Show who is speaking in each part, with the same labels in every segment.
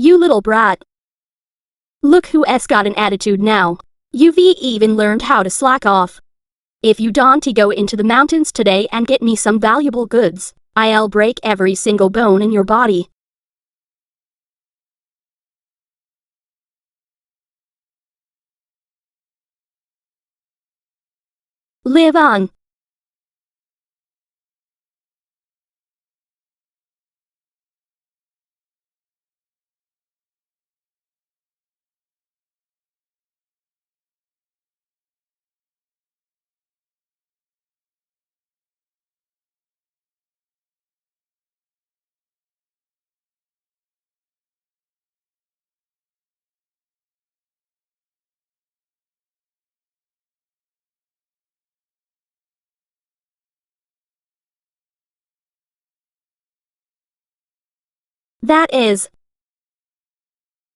Speaker 1: You little brat. Look who's got an attitude now. You've even learned how to slack off. If you don't go into the mountains today and get me some valuable goods, I'll break every single bone in your body. Live on. That is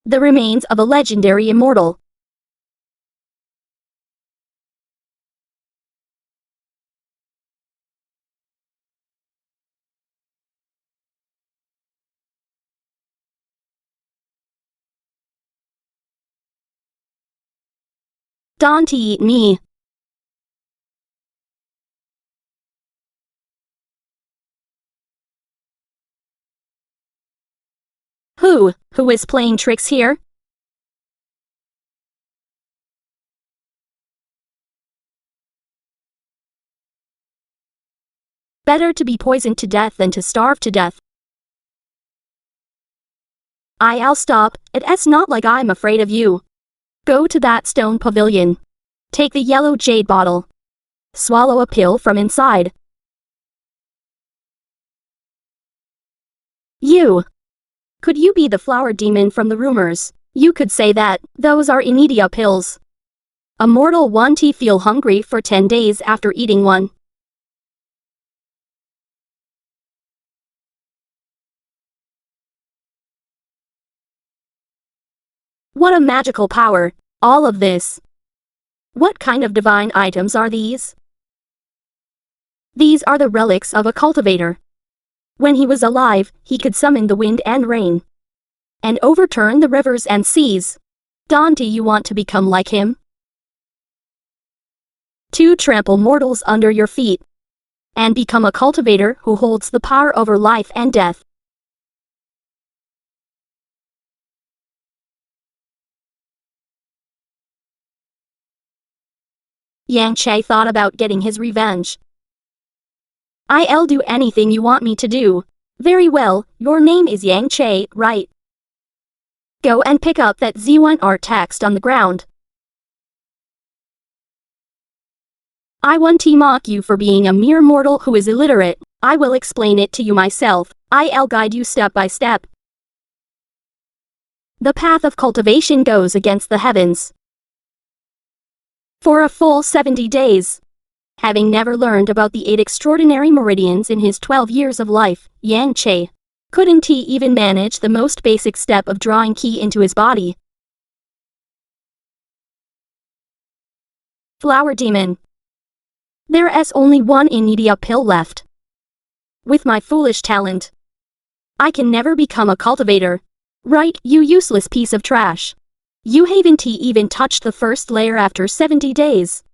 Speaker 1: the remains of a legendary immortal. Don't eat me. Who is playing tricks here? Better to be poisoned to death than to starve to death. I'll stop, it's not like I'm afraid of you. Go to that stone pavilion. Take the yellow jade bottle. Swallow a pill from inside. You. Could you be the flower demon from the rumors? You could say that. Those are Inidia pills. A mortal won't feel hungry for 10 days after eating one. What a magical power, all of this. What kind of divine items are these? These are the relics of a cultivator. When he was alive, he could summon the wind and rain, and overturn the rivers and seas. Don't you want to become like him? To trample mortals under your feet, and become a cultivator who holds the power over life and death. Xianxia thought about getting his revenge. I'll do anything you want me to do. Very well, your name is Xianxia, right? Go and pick up that Z1 art text on the ground. I want to mock you for being a mere mortal who is illiterate. I will explain it to you myself. I'll guide you step by step. The path of cultivation goes against the heavens. For a full 70 days. Having never learned about the 8 extraordinary meridians in his 12 years of life, Xianxia couldn't even manage the most basic step of drawing qi into his body. Flower demon. There is only one Inidia pill left. With my foolish talent, I can never become a cultivator. Right, you useless piece of trash. You haven't even touched the first layer after 70 days.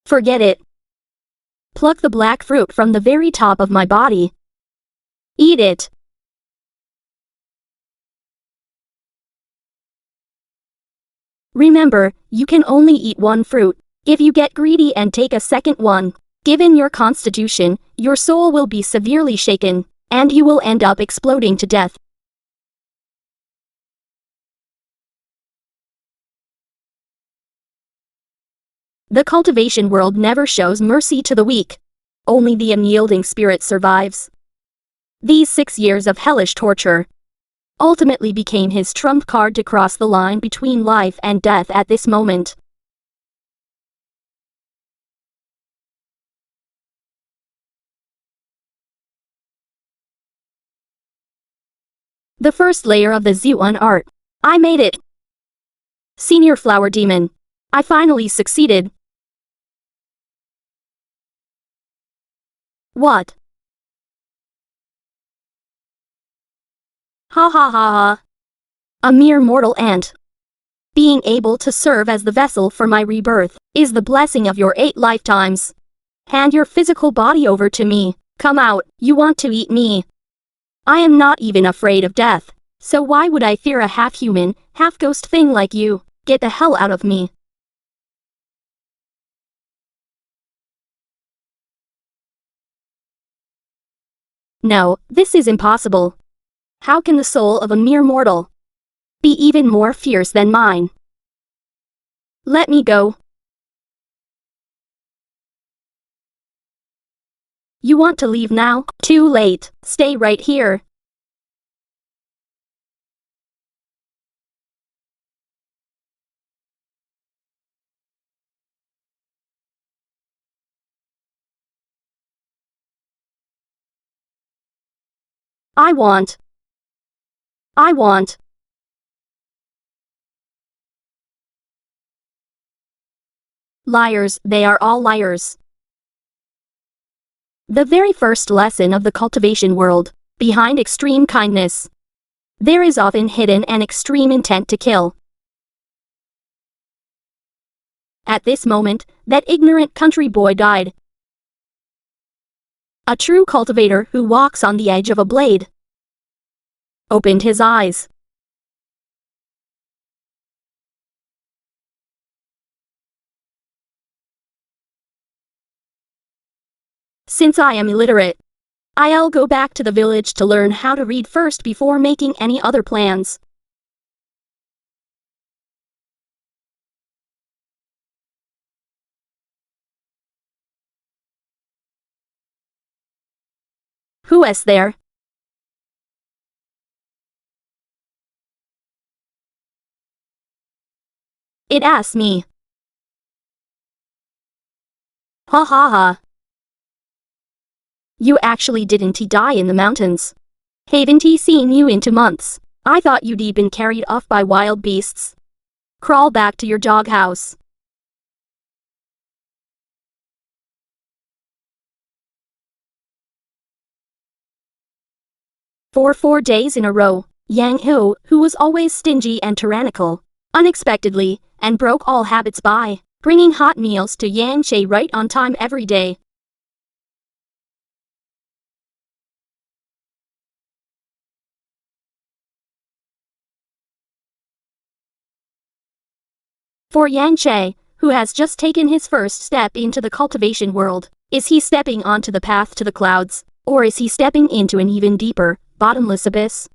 Speaker 1: Forget it. Pluck the black fruit from the very top of my body. Eat it. Remember, you can only eat one fruit. If you get greedy and take a second one, given your constitution, your soul will be severely shaken, and you will end up exploding to death. The cultivation world never shows mercy to the weak. Only the unyielding spirit survives. These 6 years of hellish torture ultimately became his trump card to cross the line between life and death at this moment. The first layer of the Z1 art. I made it. Senior Flower Demon. I finally succeeded. What? Ha ha ha ha. A mere mortal ant. Being able to serve as the vessel for my rebirth is the blessing of your 8 lifetimes. Hand your physical body over to me. Come out, you want to eat me. I am not even afraid of death, so why would I fear a half-human, half-ghost thing like you? Get the hell out of me. No, this is impossible. How can the soul of a mere mortal be even more fierce than mine? Let me go. You want to leave now? Too late. Stay right here. I want. Liars, they are all liars. The very first lesson of the cultivation world, behind extreme kindness, there is often hidden an extreme intent to kill. At this moment, that ignorant country boy died. A true cultivator who walks on the edge of a blade opened his eyes. Since I am illiterate, I'll go back to the village to learn how to read first before making any other plans. Who is there? It asks me. Ha ha ha. You actually didn't die in the mountains. Haven't seen you into months. I thought you'd been carried off by wild beasts. Crawl back to your doghouse. For 4 days in a row, Xianxia, who was always stingy and tyrannical, unexpectedly, and broke all habits by bringing hot meals to Xianxia right on time every day. For Xianxia, who has just taken his first step into the cultivation world, is he stepping onto the path to the clouds, or is he stepping into an even deeper, bottomless abyss?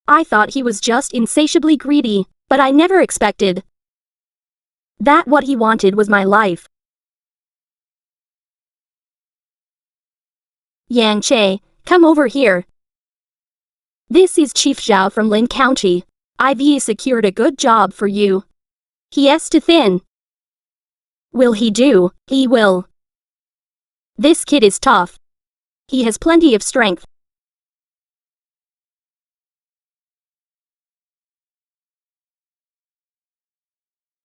Speaker 1: I thought he was just insatiably greedy, but I never expected that what he wanted was my life. Xianxia, come over here. This is Chief Zhao from Lin County. I've secured a good job for you. He is too thin. Will he do? He will. This kid is tough. He has plenty of strength.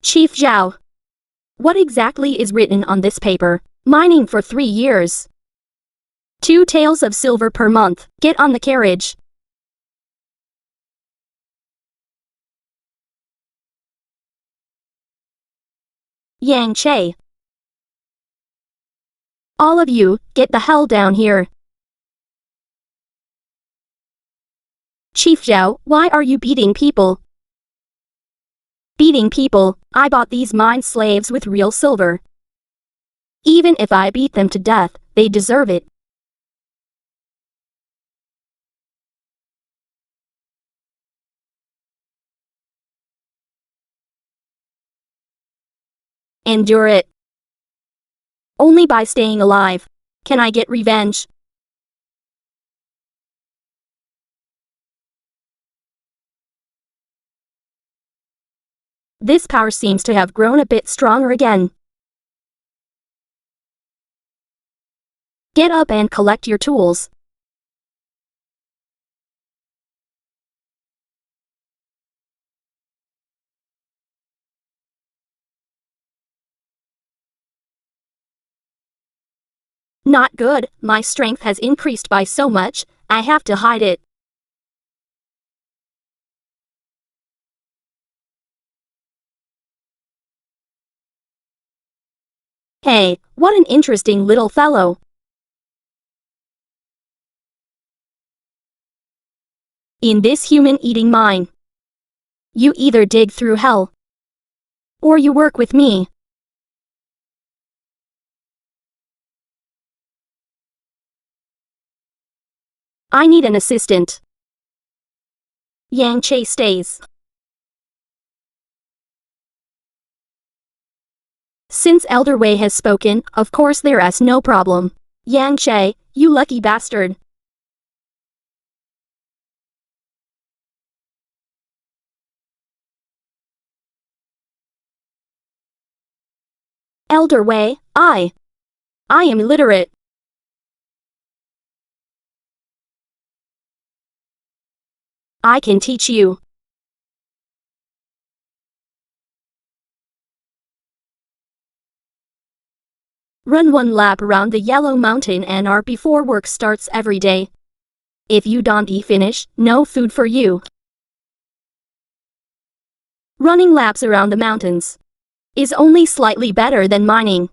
Speaker 1: Chief Zhao. What exactly is written on this paper? Mining for 3 years. 2 taels of silver per month. Get on the carriage. Xianxia. All of you, get the hell down here. Chief Zhao, why are you beating people? Beating people? I bought these mine slaves with real silver. Even if I beat them to death, they deserve it. Endure it. Only by staying alive can I get revenge. This power seems to have grown a bit stronger again. Get up and collect your tools. Not good, my strength has increased by so much, I have to hide it. Hey, what an interesting little fellow. In this human-eating mine, you either dig through hell, or you work with me. I need an assistant. Xianxia stays. Since Elder Wei has spoken, of course there's no problem. Xianxia, you lucky bastard. Elder Wei, I am illiterate. I can teach you. Run one lap around the Yellow Mountain and R before work starts every day. If you don't finish, no food for you. Running laps around the mountains is only slightly better than mining.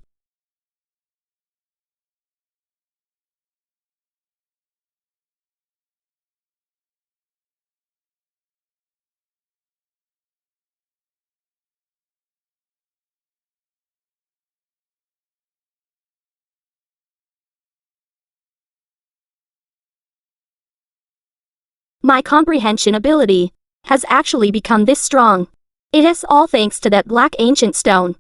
Speaker 1: My comprehension ability has actually become this strong. It is all thanks to that black ancient stone.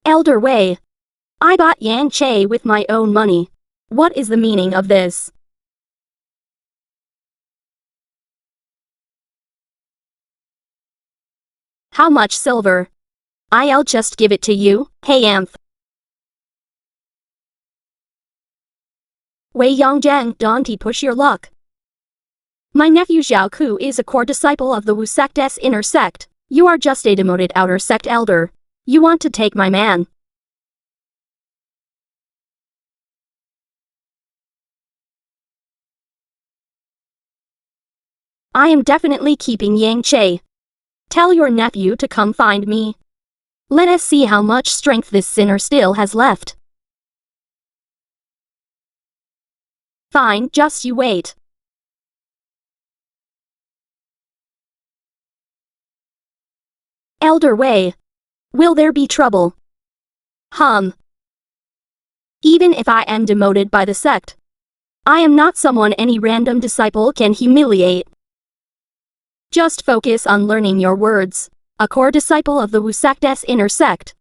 Speaker 1: Elder Wei, I bought Xianxia with my own money. What is the meaning of this? How much silver? I'll just give it to you. Hey Amph. Wei Yongzheng, don't push your luck. My nephew Zhao Ku is a core disciple of the Wu sect's inner sect. You are just a demoted outer sect elder. You want to take my man. I am definitely keeping Xianxia. Tell your nephew to come find me. Let us see how much strength this sinner still has left. Fine, just you wait. Elder Wei. Will there be trouble? Even if I am demoted by the sect, I am not someone any random disciple can humiliate. Just focus on learning your words. A core disciple of the Wu sect's inner sect.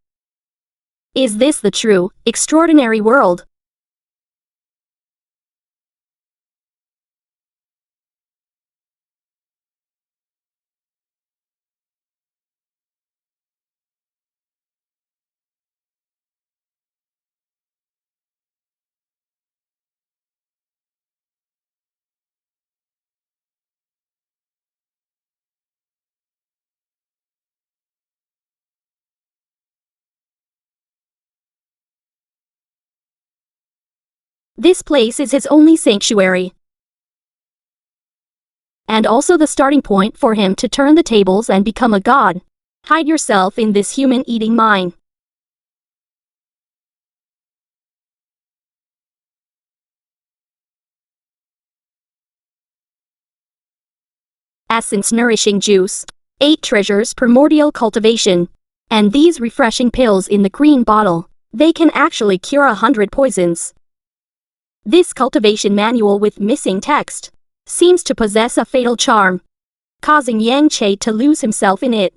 Speaker 1: Is this the true, extraordinary world? This place is his only sanctuary. And also the starting point for him to turn the tables and become a god. Hide yourself in this human-eating mine. Essence nourishing juice. 8 treasures primordial cultivation. And these refreshing pills in the green bottle. They can actually cure 100 poisons. This cultivation manual with missing text seems to possess a fatal charm, causing Xianxia to lose himself in it.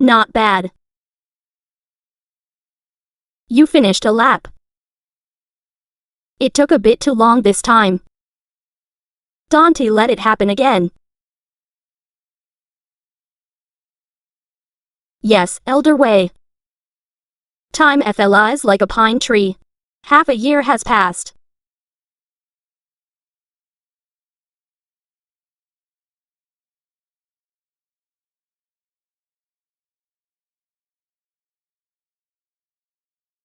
Speaker 1: Not bad. You finished a lap. It took a bit too long this time. Don't let it happen again. Yes, Elder Wei. Time flies like a pine tree. Half a year has passed.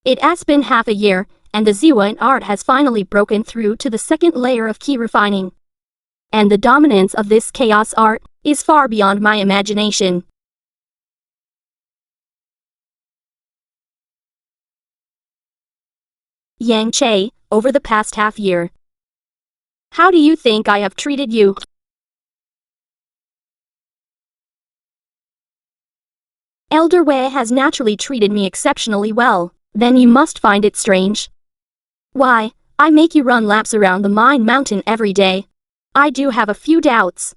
Speaker 1: It has been half a year, and the Ziwan art has finally broken through to the second layer of key refining. And the dominance of this chaos art is far beyond my imagination. Xianxia, over the past half year. How do you think I have treated you? Elder Wei has naturally treated me exceptionally well. Then you must find it strange. Why, I make you run laps around the mine mountain every day. I do have a few doubts.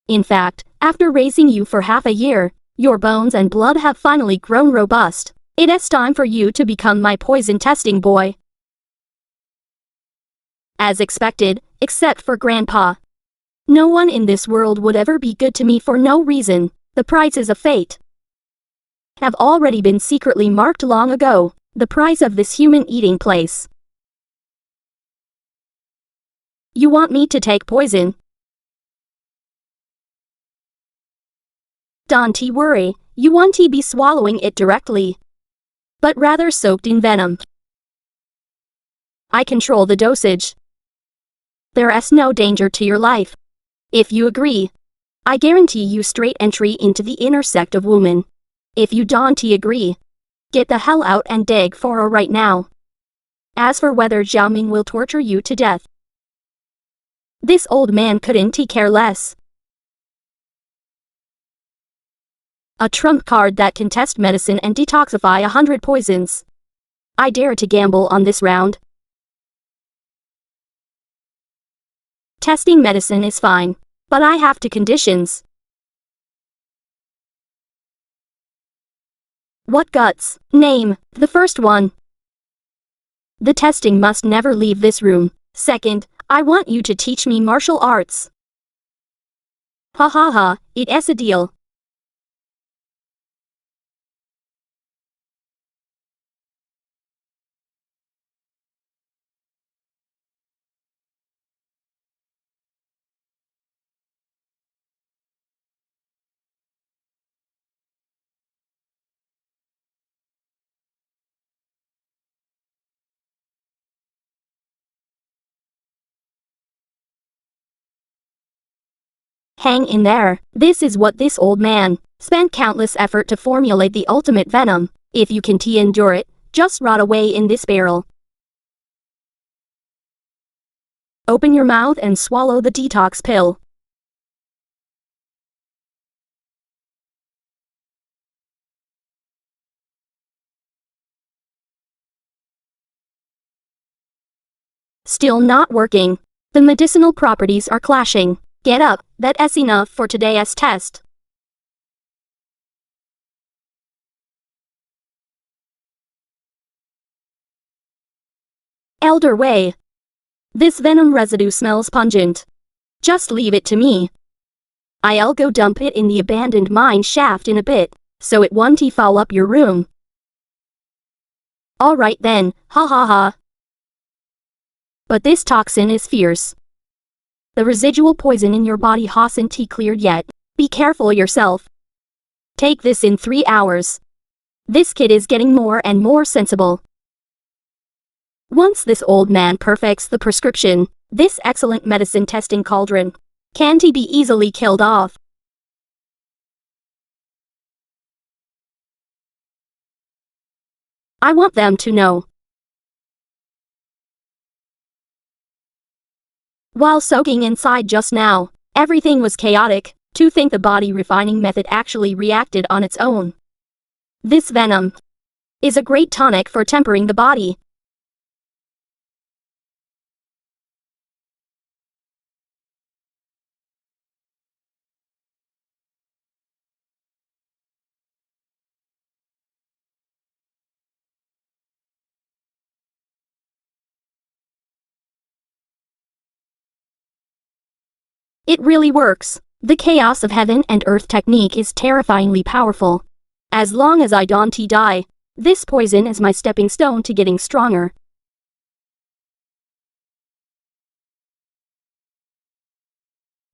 Speaker 1: In fact, after raising you for half a year, your bones and blood have finally grown robust. It is time for you to become my poison testing boy. As expected, except for Grandpa. No one in this world would ever be good to me for no reason. The prices of fate have already been secretly marked long ago. The price of this human-eating place. You want me to take poison? Don't worry, you won't be swallowing it directly, but rather soaked in venom. I control the dosage. There is no danger to your life. If you agree, I guarantee you straight entry into the inner sect of women. If you don't agree, get the hell out and dig for her right now. As for whether Xiaoming will torture you to death, this old man couldn't care less. A trump card that can test medicine and detoxify 100 poisons. I dare to gamble on this round. Testing medicine is fine, but I have two conditions. What guts? Name the first one. The testing must never leave this room. Second, I want you to teach me martial arts. Ha ha ha, it is a deal. Hang in there. This is what this old man spent countless effort to formulate the ultimate venom. If you can endure it, just rot away in this barrel. Open your mouth and swallow the detox pill. Still not working. The medicinal properties are clashing. Get up, that is enough for today's test. Elder Wei. This venom residue smells pungent. Just leave it to me. I'll go dump it in the abandoned mine shaft in a bit, so it won't foul up your room. Alright then, ha ha ha. But this toxin is fierce. The residual poison in your body hasn't cleared yet. Be careful yourself. Take this in 3 hours. This kid is getting more and more sensible. Once this old man perfects the prescription, this excellent medicine testing cauldron can't be easily killed off. I want them to know. While soaking inside just now, everything was chaotic. To think the body refining method actually reacted on its own. This venom is a great tonic for tempering the body. It really works. The chaos of heaven and earth technique is terrifyingly powerful. As long as I don't die, this poison is my stepping stone to getting stronger.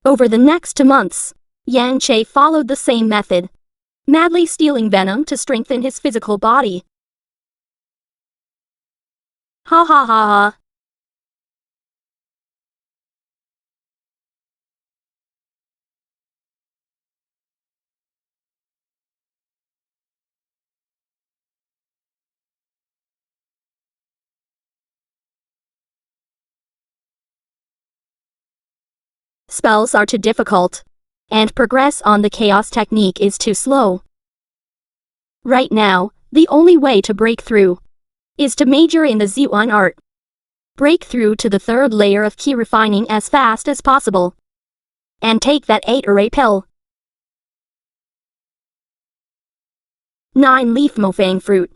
Speaker 1: Over the next 2 months, Xianxia followed the same method, madly stealing venom to strengthen his physical body. Ha ha ha ha. Spells are too difficult, and progress on the chaos technique is too slow. Right now, the only way to break through is to major in the Z1 art. Break through to the 3rd layer of key refining as fast as possible. And take that 8-array pill. 9-leaf mofang fruit.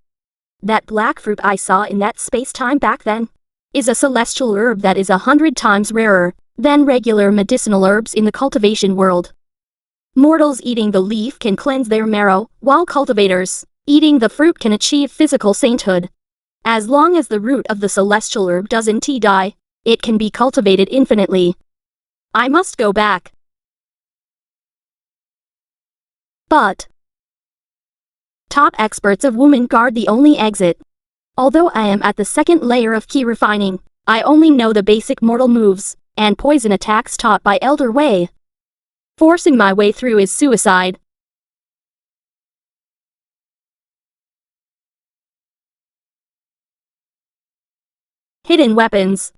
Speaker 1: That black fruit I saw in that space-time back then is a celestial herb that is 100 times rarer than regular medicinal herbs in the cultivation world. Mortals eating the leaf can cleanse their marrow, while cultivators eating the fruit can achieve physical sainthood. As long as the root of the celestial herb doesn't die, it can be cultivated infinitely. I must go back. But top experts of women guard the only exit. Although I am at the 2nd layer of key refining, I only know the basic mortal moves and poison attacks taught by Elder Wei. Forcing my way through is suicide. Hidden weapons.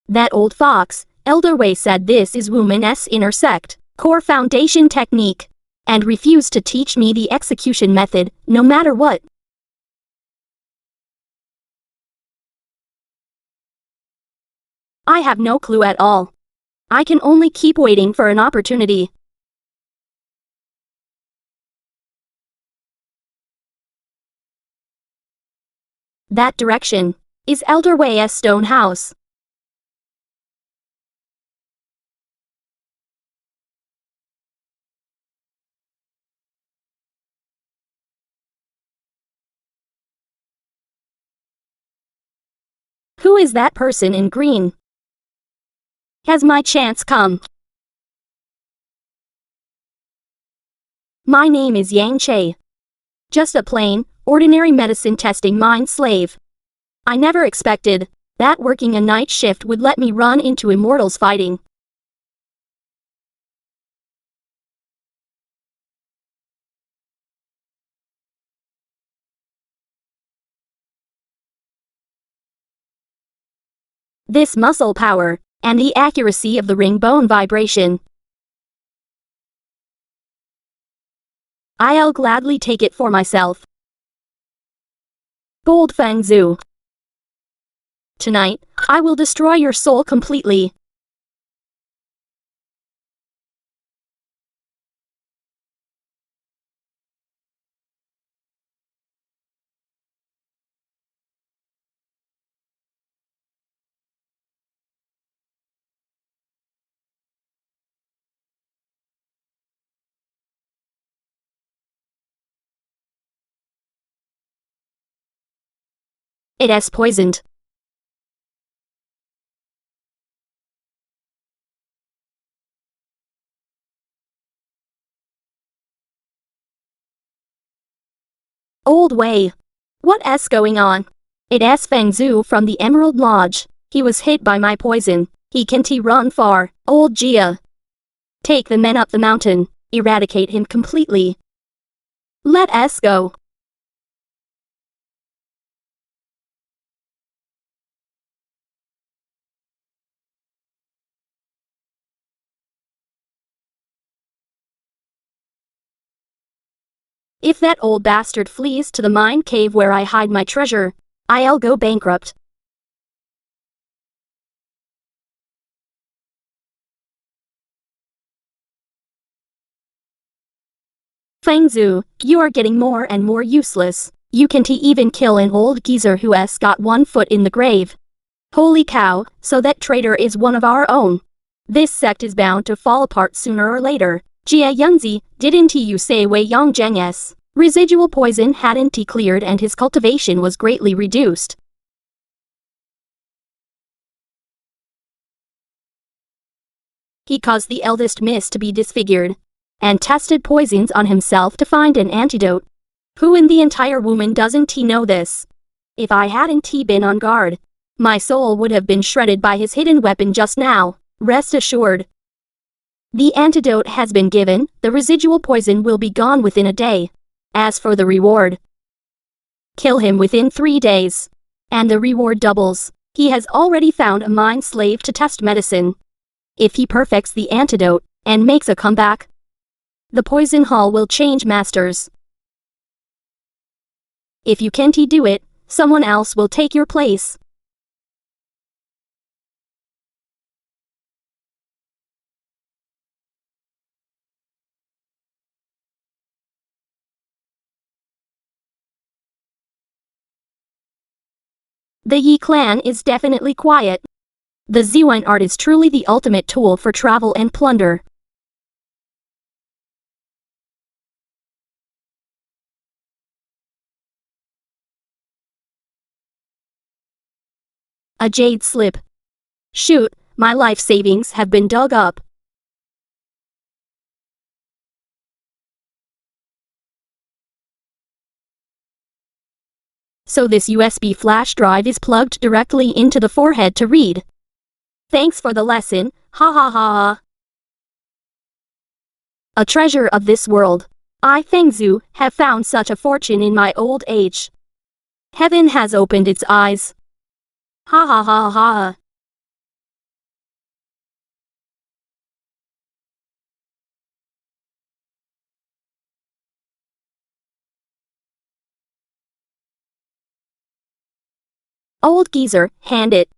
Speaker 1: That old fox, Elder Wei, said this is woman's intersect core foundation technique, and refused to teach me the execution method, no matter what. I have no clue at all. I can only keep waiting for an opportunity. That direction is Elder Wei's stone house. Who is that person in green? Has my chance come? My name is Xianxia. Just a plain, ordinary medicine testing mind slave. I never expected that working a night shift would let me run into immortals fighting. This muscle power, and the accuracy of the ring bone vibration. I'll gladly take it for myself. Gold Feng Zhu. Tonight, I will destroy your soul completely. It has poisoned. Old Wei. What's going on? It's Feng Zhu from the Emerald Lodge. He was hit by my poison. He can't run far. Old Jia. Take the men up the mountain. Eradicate him completely. Let us go. If that old bastard flees to the mine cave where I hide my treasure, I'll go bankrupt. Feng Zhu, you are getting more and more useless. You can't even kill an old geezer who's got 1 foot in the grave. Holy cow, so that traitor is one of our own. This sect is bound to fall apart sooner or later. Jia Yunzi, didn't you say Wei Yongzheng? Residual poison hadn't cleared and his cultivation was greatly reduced. He caused the eldest miss to be disfigured, and tested poisons on himself to find an antidote. Who in the entire woman doesn't he know this? If I hadn't been on guard, my soul would have been shredded by his hidden weapon just now, rest assured. The antidote has been given, the residual poison will be gone within a day. As for the reward, kill him within 3 days, and the reward doubles. He has already found a mind slave to test medicine. If he perfects the antidote, and makes a comeback, the poison hall will change masters. If you can't do it, someone else will take your place. The Yi clan is definitely quiet. The Ziwan art is truly the ultimate tool for travel and plunder. A jade slip. Shoot, my life savings have been dug up. So this USB flash drive is plugged directly into the forehead to read. Thanks for the lesson, ha ha ha ha. A treasure of this world. I, Fengzhu, have found such a fortune in my old age. Heaven has opened its eyes. Ha ha ha ha. Old geezer, hand it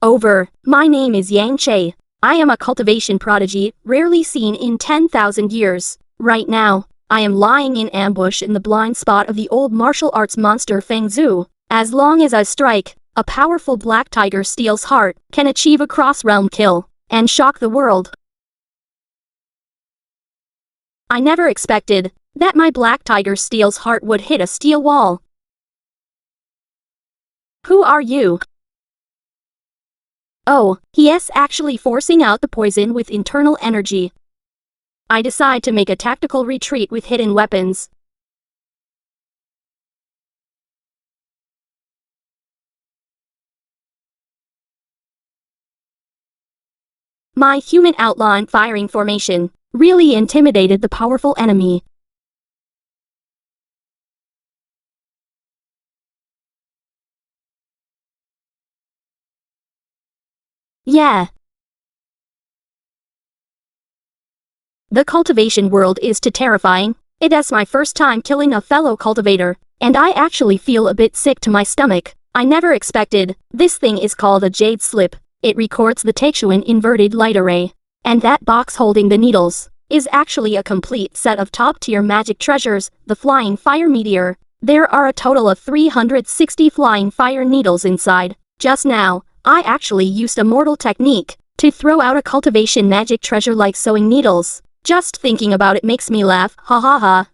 Speaker 1: over. My name is Xianxia. I am a cultivation prodigy, rarely seen in 10,000 years. Right now, I am lying in ambush in the blind spot of the old martial arts monster Fengzhu. As long as I strike, a powerful black tiger steel's heart can achieve a cross-realm kill and shock the world. I never expected that my black tiger steel's heart would hit a steel wall. Who are you? Oh, he is actually forcing out the poison with internal energy. I decide to make a tactical retreat with hidden weapons. My human outline firing formation really intimidated the powerful enemy. Yeah. The cultivation world is too terrifying. It is my first time killing a fellow cultivator, and I actually feel a bit sick to my stomach. I never expected. This thing is called a jade slip. It records the Taixuan inverted light array. And that box holding the needles is actually a complete set of top-tier magic treasures, the flying fire meteor. There are a total of 360 flying fire needles inside. Just now, I actually used a mortal technique to throw out a cultivation magic treasure like sewing needles. Just thinking about it makes me laugh, ha ha ha.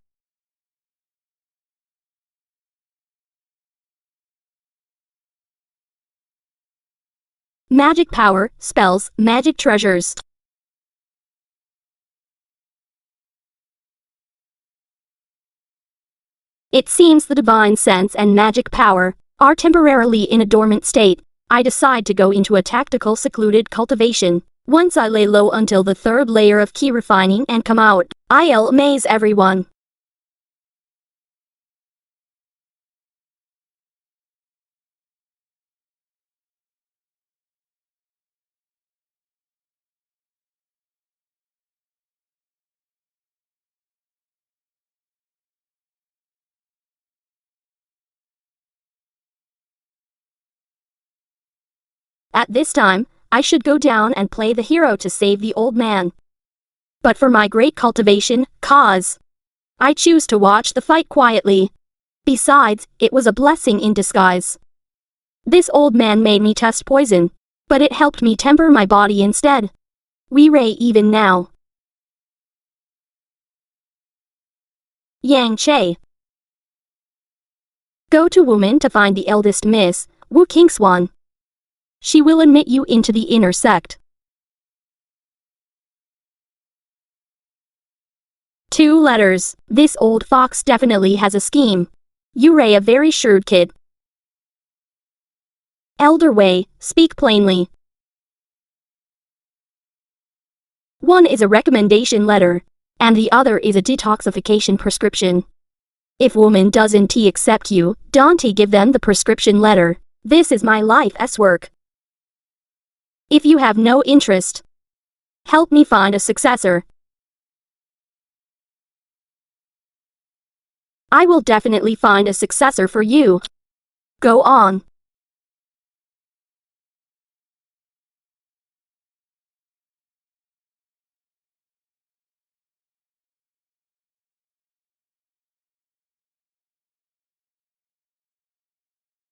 Speaker 1: Magic power, spells, magic treasures. It seems the divine sense and magic power are temporarily in a dormant state. I decide to go into a tactical secluded cultivation. Once I lay low until the 3rd layer of key refining and come out, I'll amaze everyone. At this time, I should go down and play the hero to save the old man. But for my great cultivation cause, I choose to watch the fight quietly. Besides, it was a blessing in disguise. This old man made me test poison, but it helped me temper my body instead. We ray even now. Xianxia. Go to woman to find the eldest Miss, Wu Kingswan. She will admit you into the inner sect. 2 letters. This old fox definitely has a scheme. You're a very shrewd kid. Elder Wei, speak plainly. One is a recommendation letter, and the other is a detoxification prescription. If woman doesn't accept you, don't give them the prescription letter. This is my life's work. If you have no interest, help me find a successor. I will definitely find a successor for you. Go on.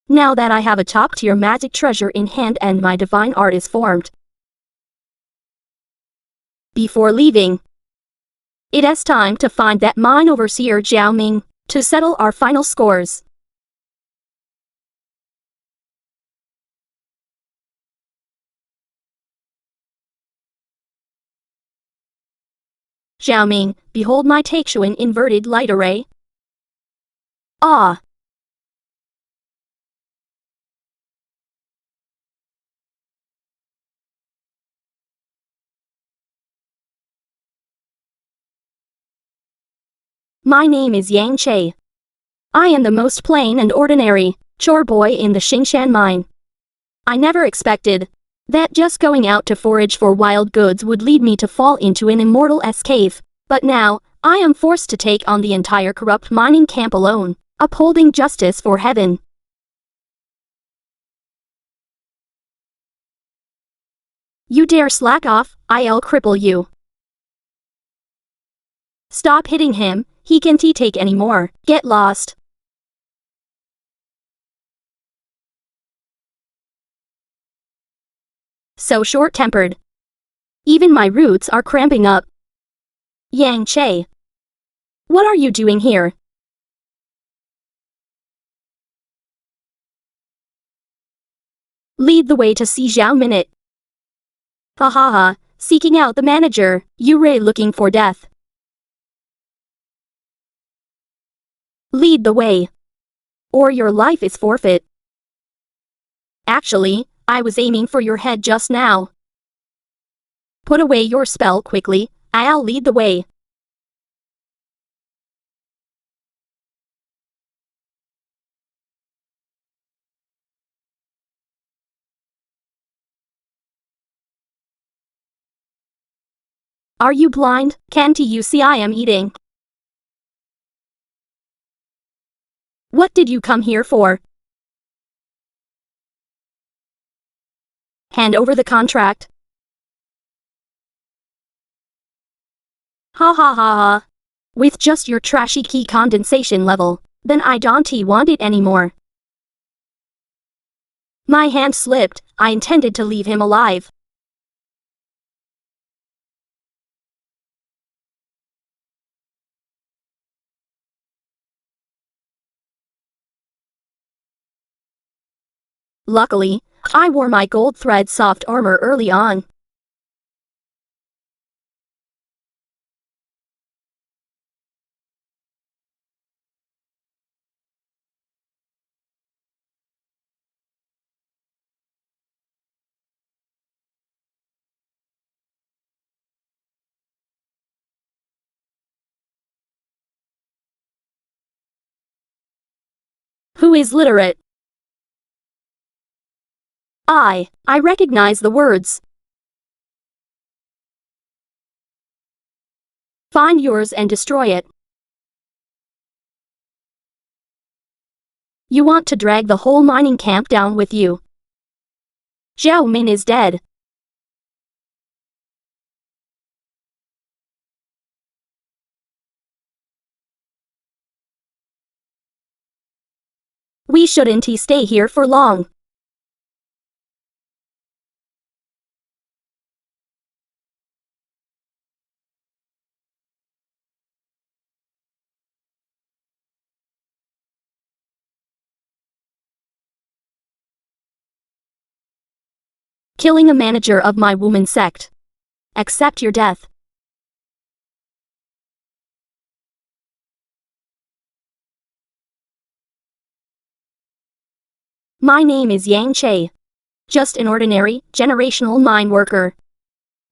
Speaker 1: Now that I have a top-tier magic treasure in hand and my divine art is formed. Before leaving, it is time to find that mine overseer Zhao Ming, to settle our final scores. Zhao Ming, behold my Taixuan inverted light array. Ah! My name is Xianxia. I am the most plain and ordinary chore boy in the Xingshan mine. I never expected that just going out to forage for wild goods would lead me to fall into an immortal's cave, but now, I am forced to take on the entire corrupt mining camp alone, upholding justice for heaven. You dare slack off, I'll cripple you. Stop hitting him, he can't take anymore, get lost. So short-tempered. Even my roots are cramping up. Xianxia. What are you doing here? Lead the way to see Zhao Minute. Ha ha ha, seeking out the manager, Yurei looking for death. Lead the way. Or your life is forfeit. Actually, I was aiming for your head just now. Put away your spell quickly, I'll lead the way. Are you blind? Can't you see I am eating? What did you come here for? Hand over the contract. Ha ha ha ha. With just your trashy key condensation level, then I don't want it anymore. My hand slipped, I intended to leave him alive. Luckily, I wore my gold thread soft armor early on. Who is literate? I recognize the words. Find yours and destroy it. You want to drag the whole mining camp down with you. Zhao Min is dead. We shouldn't stay here for long. killing a manager of my woman sect. Accept your death. My name is Xianxia. Just an ordinary, generational mine worker.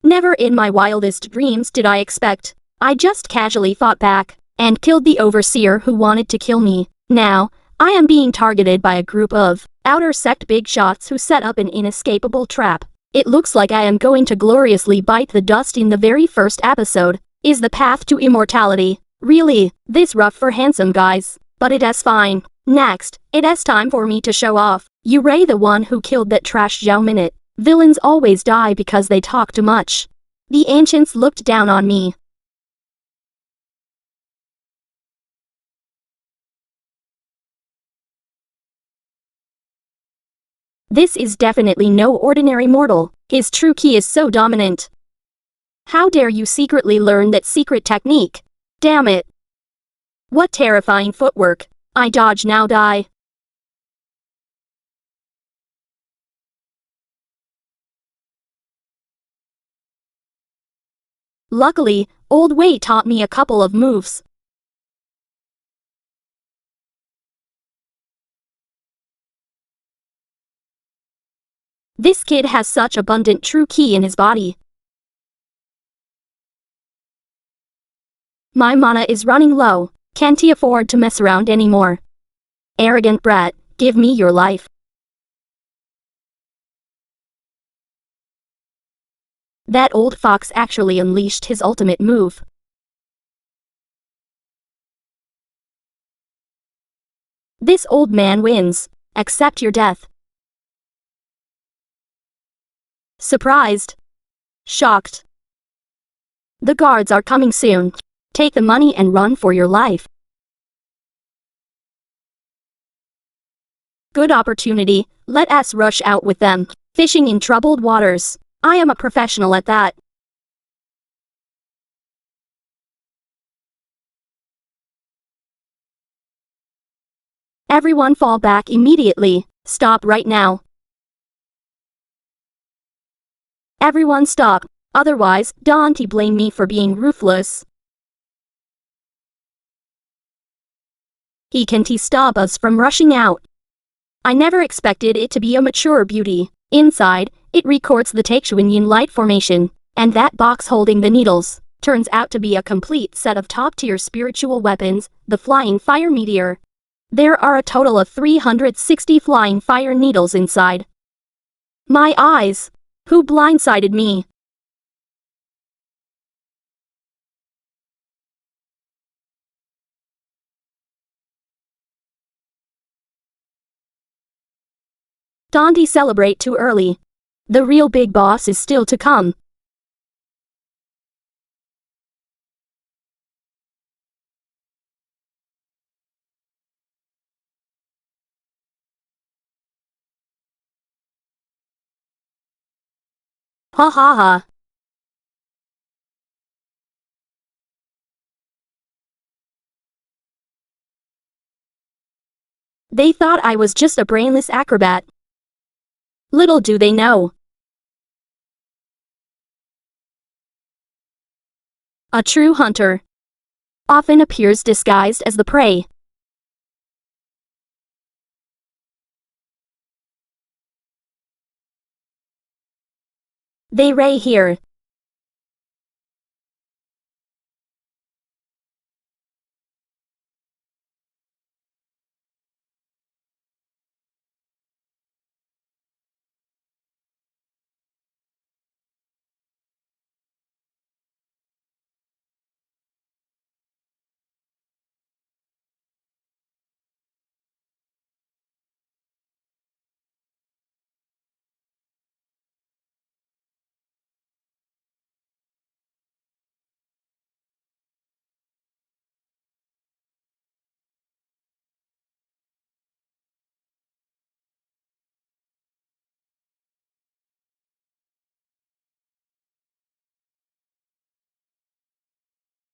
Speaker 1: Never in my wildest dreams did I expect. I just casually fought back, and killed the overseer who wanted to kill me. Now, I am being targeted by a group of outer sect big shots who set up an inescapable trap. It looks like I am going to gloriously bite the dust in the very first episode. Is the path to immortality really this rough for handsome guys? But it is fine. Next, it is time for me to show off. You Ray, the one who killed that trash Zhao Minute. Villains always die because they talk too much. The ancients looked down on me. This is definitely no ordinary mortal. His true ki is so dominant. How dare you secretly learn that secret technique? Damn it. What terrifying footwork. I dodge now die. Luckily, Old Wei taught me a couple of moves. This kid has such abundant true ki in his body. My mana is running low. Can't he afford to mess around anymore? Arrogant brat, give me your life. That old fox actually unleashed his ultimate move. This old man wins. Accept your death. Surprised. Shocked. The guards are coming soon. Take the money and run for your life. Good opportunity, let us rush out with them. Fishing in troubled waters. I am a professional at that. Everyone fall back immediately. Stop right now. Everyone stop. Otherwise, don't blame me for being ruthless. He can't stop us from rushing out. I never expected it to be a mature beauty. Inside, it records the Taixuanyin light formation, and that box holding the needles turns out to be a complete set of top-tier spiritual weapons, the flying fire meteor. There are a total of 360 flying fire needles inside. My eyes! Who blindsided me? Don't celebrate too early. The real big boss is still to come. Ha ha ha. They thought I was just a brainless acrobat. Little do they know. A true hunter often appears disguised as the prey. They ray here.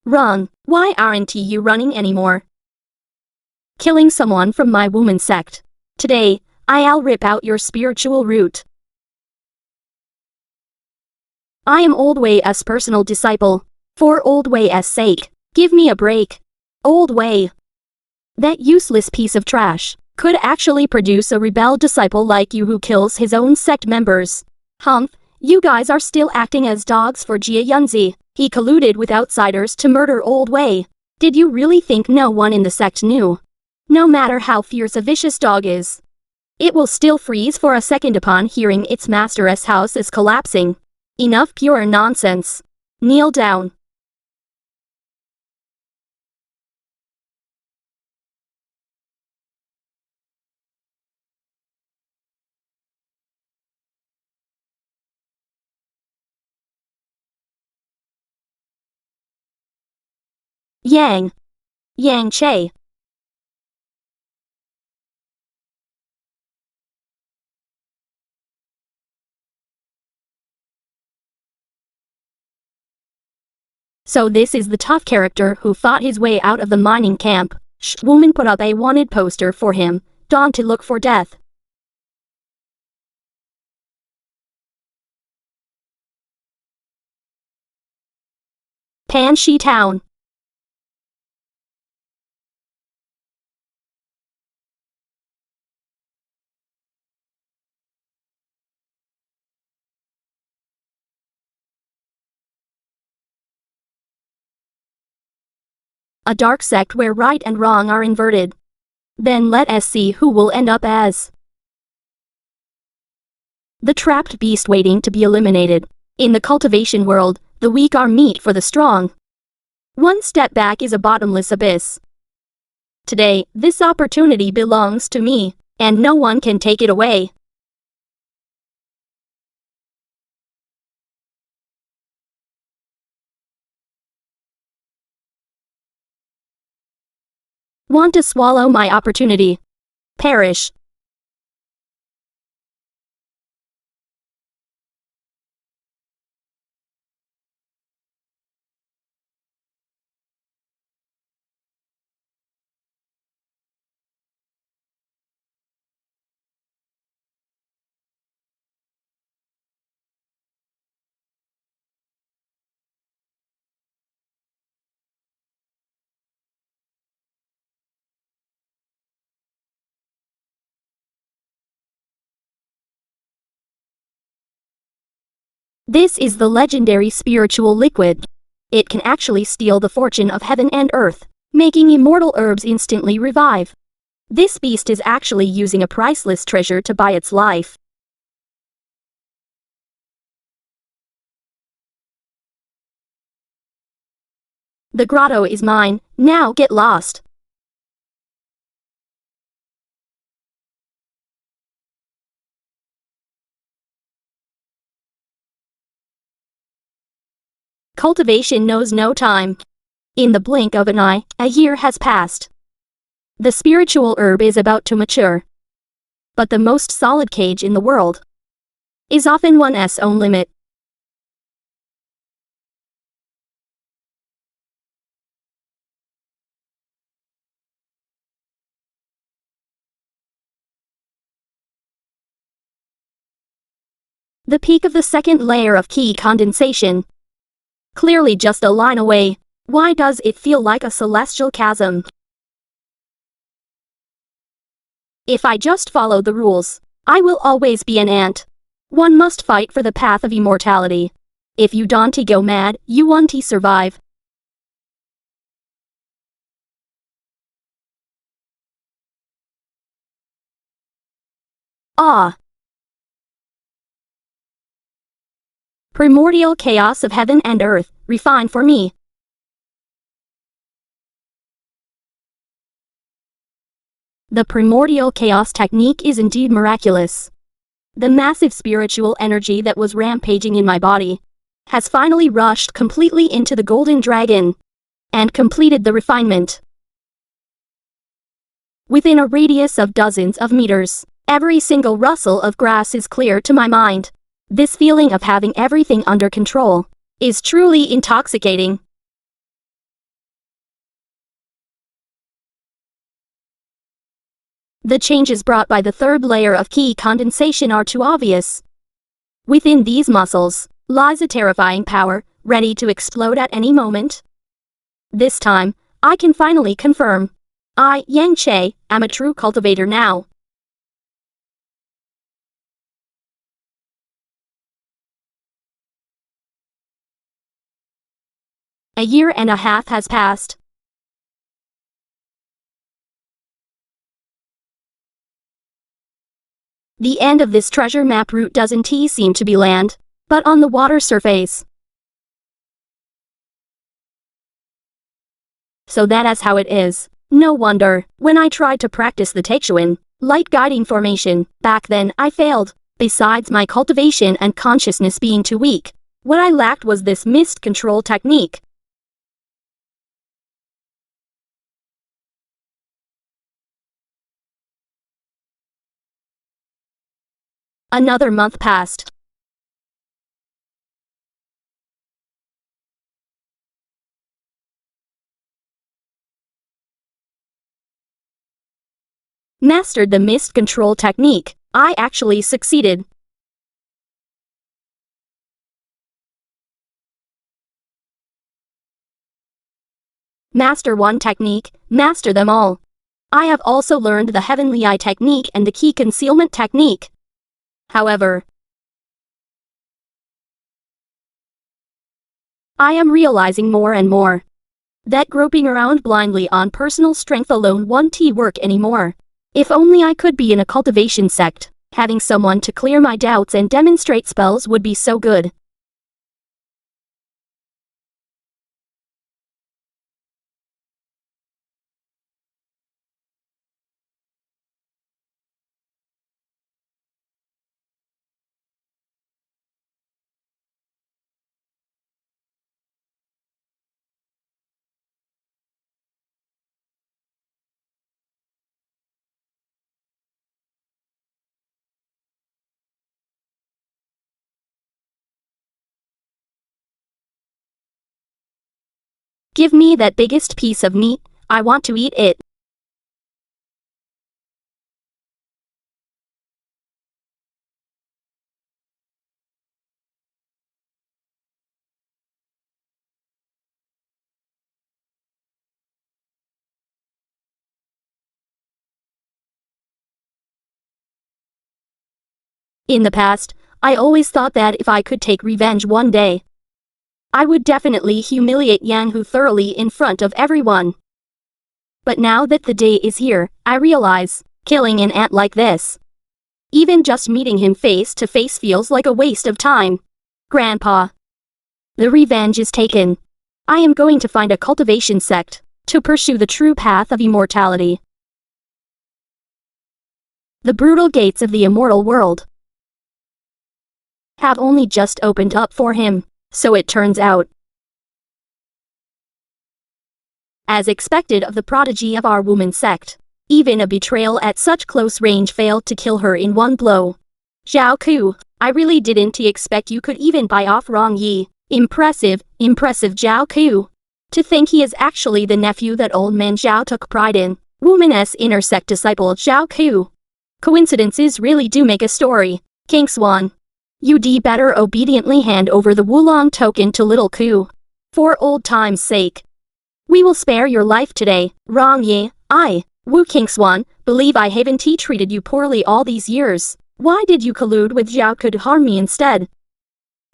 Speaker 1: Run. Why aren't you running anymore? Killing someone from my woman sect. Today, I'll rip out your spiritual root. I am Old Wei's personal disciple. For Old Wei's sake, give me a break. Old Wei. That useless piece of trash could actually produce a rebel disciple like you who kills his own sect members. Humph, you guys are still acting as dogs for Xianxia. He colluded with outsiders to murder Old Wei. Did you really think no one in the sect knew? No matter how fierce a vicious dog is, it will still freeze for a second upon hearing its master's house is collapsing. Enough pure nonsense. Kneel down. Xianxia. So this is the tough character who fought his way out of the mining camp. Woman put up a wanted poster for him. Dawn to look for death. Panshi Town. A dark sect where right and wrong are inverted. Then let us see who will end up as the trapped beast waiting to be eliminated. In the cultivation world, the weak are meat for the strong. One step back is a bottomless abyss. Today, this opportunity belongs to me, and no one can take it away. Want to swallow my opportunity? Perish. This is the legendary spiritual liquid. It can actually steal the fortune of heaven and earth, making immortal herbs instantly revive. This beast is actually using a priceless treasure to buy its life. The grotto is mine, now get lost. Cultivation knows no time. In the blink of an eye, a year has passed. The spiritual herb is about to mature. But the most solid cage in the world is often one's own limit. The peak of the second layer of key condensation. Clearly just a line away. Why does it feel like a celestial chasm? If I just follow the rules, I will always be an ant. One must fight for the path of immortality. If you don't go mad, you won't survive. Ah. Primordial chaos of heaven and earth, refine for me. The primordial chaos technique is indeed miraculous. The massive spiritual energy that was rampaging in my body has finally rushed completely into the golden dragon and completed the refinement. Within a radius of dozens of meters, every single rustle of grass is clear to my mind. This feeling of having everything under control is truly intoxicating. The changes brought by the third layer of key condensation are too obvious. Within these muscles, lies a terrifying power, ready to explode at any moment. This time, I can finally confirm. I, Xianxia, am a true cultivator now. A year and a half has passed. The end of this treasure map route doesn't seem to be land, but on the water surface. So that is how it is. No wonder, when I tried to practice the Taixuan, light guiding formation, back then I failed. Besides my cultivation and consciousness being too weak, what I lacked was this mist control technique. Another month passed. Mastered the mist control technique. I actually succeeded. Master one technique, master them all. I have also learned the heavenly eye technique and the key concealment technique. However, I am realizing more and more that groping around blindly on personal strength alone won't work anymore. If only I could be in a cultivation sect, having someone to clear my doubts and demonstrate spells would be so good. Give me that biggest piece of meat, I want to eat it. In the past, I always thought that if I could take revenge one day, I would definitely humiliate Yang Hu thoroughly in front of everyone. But now that the day is here, I realize, killing an ant like this, even just meeting him face to face feels like a waste of time. Grandpa. The revenge is taken. I am going to find a cultivation sect, to pursue the true path of immortality. The brutal gates of the immortal world have only just opened up for him. So it turns out. As expected of the prodigy of our woman sect, even a betrayal at such close range failed to kill her in one blow. Zhao Ku, I really didn't expect you could even buy off Rong Yi. Impressive, impressive Zhao Ku. To think he is actually the nephew that old man Zhao took pride in. Woman's inner sect disciple Zhao Ku. Coincidences really do make a story. King Swan. You'd better obediently hand over the Wulong token to little Ku. For old time's sake. We will spare your life today, Rong Yi. Wu Kingswan, believe I haven't treated you poorly all these years. Why did you collude with Zhao Ku to harm me instead?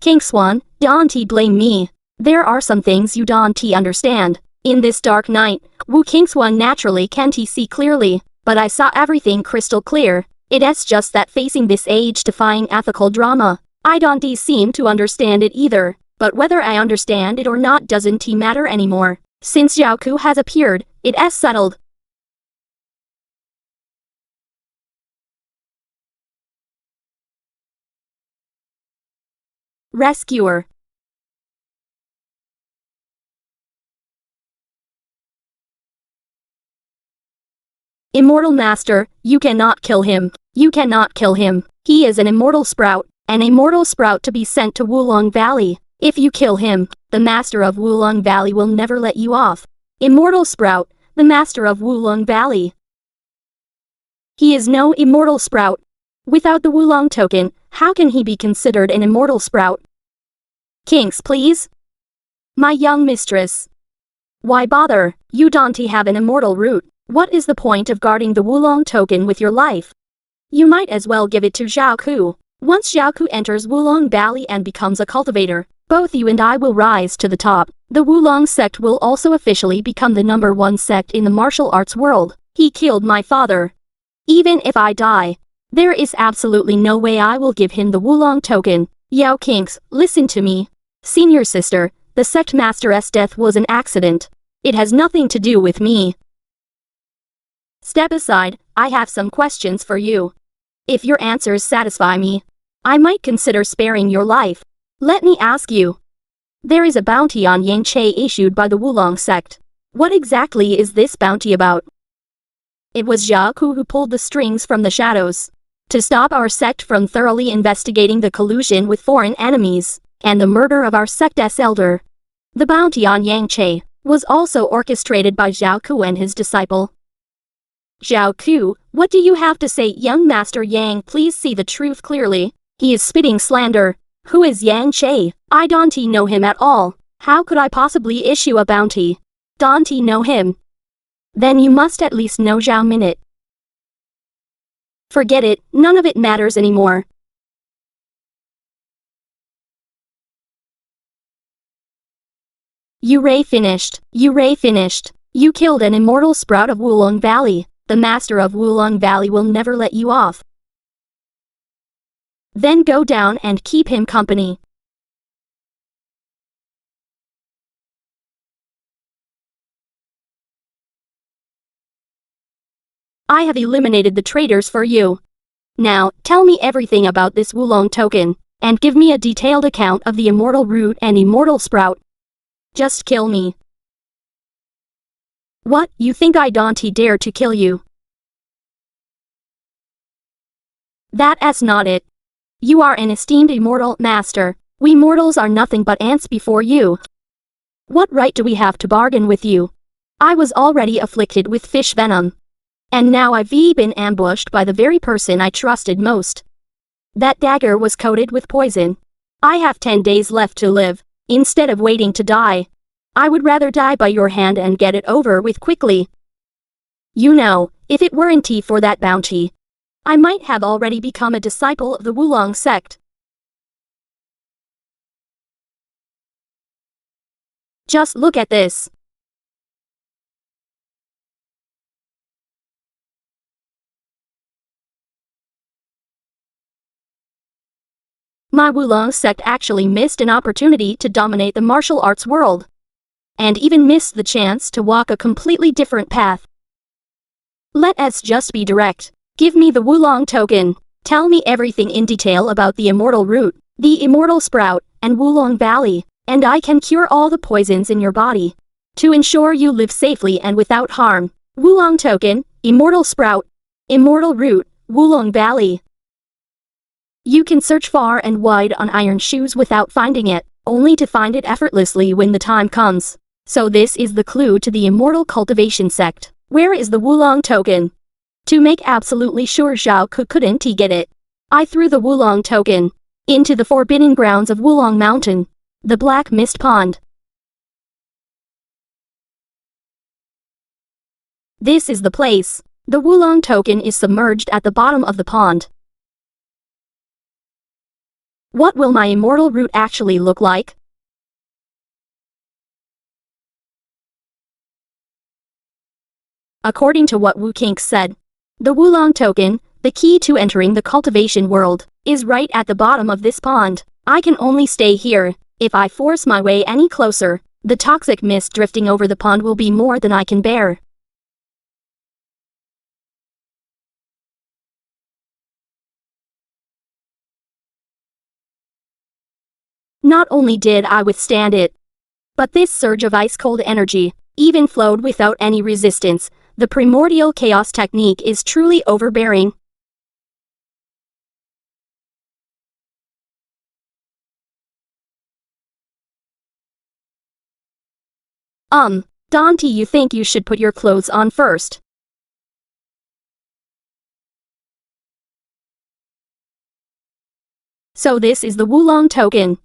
Speaker 1: Kingswan, don't blame me. There are some things you don't understand. In this dark night, Wu Kingswan naturally can't see clearly, but I saw everything crystal clear. It's just that facing this age-defying ethical drama, I don't seem to understand it either, but whether I understand it or not doesn't matter anymore. Since Zhao Ku has appeared, it's settled. Rescuer. Immortal Master, you cannot kill him. You cannot kill him. He is an immortal sprout to be sent to Wulong Valley. If you kill him, the Master of Wulong Valley will never let you off. Immortal Sprout, the Master of Wulong Valley. He is no immortal sprout. Without the Wulong token, how can he be considered an immortal sprout? Kinks, please. My young mistress. Why bother? You don't have an immortal root. What is the point of guarding the Wulong token with your life? You might as well give it to Xiaoku. Once Xiaoku enters Wulong Valley and becomes a cultivator, both you and I will rise to the top. The Wulong sect will also officially become the #1 sect in the martial arts world. He killed my father. Even if I die, there is absolutely no way I will give him the Wulong token. Yao Kinks, listen to me. Senior sister, the sect master's death was an accident. It has nothing to do with me. Step aside, I have some questions for you. If your answers satisfy me, I might consider sparing your life. Let me ask you. There is a bounty on Xianxia issued by the Wulong sect. What exactly is this bounty about? It was Xiaoku who pulled the strings from the shadows to stop our sect from thoroughly investigating the collusion with foreign enemies and the murder of our sect's elder. The bounty on Xianxia was also orchestrated by Xiaoku and his disciple. Xiaoku, what do you have to say? Young Master Yang, please see the truth clearly. He is spitting slander. Who is Xianxia? I don't know him at all. How could I possibly issue a bounty? Don't know him. Then you must at least know Zhao Minute. Forget it, none of it matters anymore. Ray finished. You killed an immortal sprout of Wulong Valley. The master of Wulong Valley will never let you off. Then go down and keep him company. I have eliminated the traitors for you. Now, tell me everything about this Wulong token, and give me a detailed account of the immortal root and immortal sprout. Just kill me. What, you think I don't dare to kill you? That's not it. You are an esteemed immortal master. We mortals are nothing but ants before you. What right do we have to bargain with you? I was already afflicted with fish venom. And now I've been ambushed by the very person I trusted most. That dagger was coated with poison. I have 10 days left to live. Instead of waiting to die, I would rather die by your hand and get it over with quickly. You know, if it weren't for that bounty, I might have already become a disciple of the Wulong sect. Just look at this. My Wulong sect actually missed an opportunity to dominate the martial arts world. And even missed the chance to walk a completely different path. Let us just be direct. Give me the Wulong token. Tell me everything in detail about the immortal root, the immortal sprout, and Wulong Valley, and I can cure all the poisons in your body. To ensure you live safely and without harm. Wulong token, immortal sprout, immortal root, Wulong Valley. You can search far and wide on iron shoes without finding it, only to find it effortlessly when the time comes. So this is the clue to the immortal cultivation sect. Where is the Wulong token? To make absolutely sure Zhao couldn't get it, I threw the Wulong token into the forbidden grounds of Wulong Mountain, the Black Mist Pond. This is the place. The Wulong token is submerged at the bottom of the pond. What will my immortal root actually look like? According to what Wu Kinks said, the Wulong token, the key to entering the cultivation world, is right at the bottom of this pond. I can only stay here. If I force my way any closer, the toxic mist drifting over the pond will be more than I can bear. Not only did I withstand it, but this surge of ice-cold energy even flowed without any resistance. The primordial chaos technique is truly overbearing. Don't you think you should put your clothes on first? So this is the Wulong token.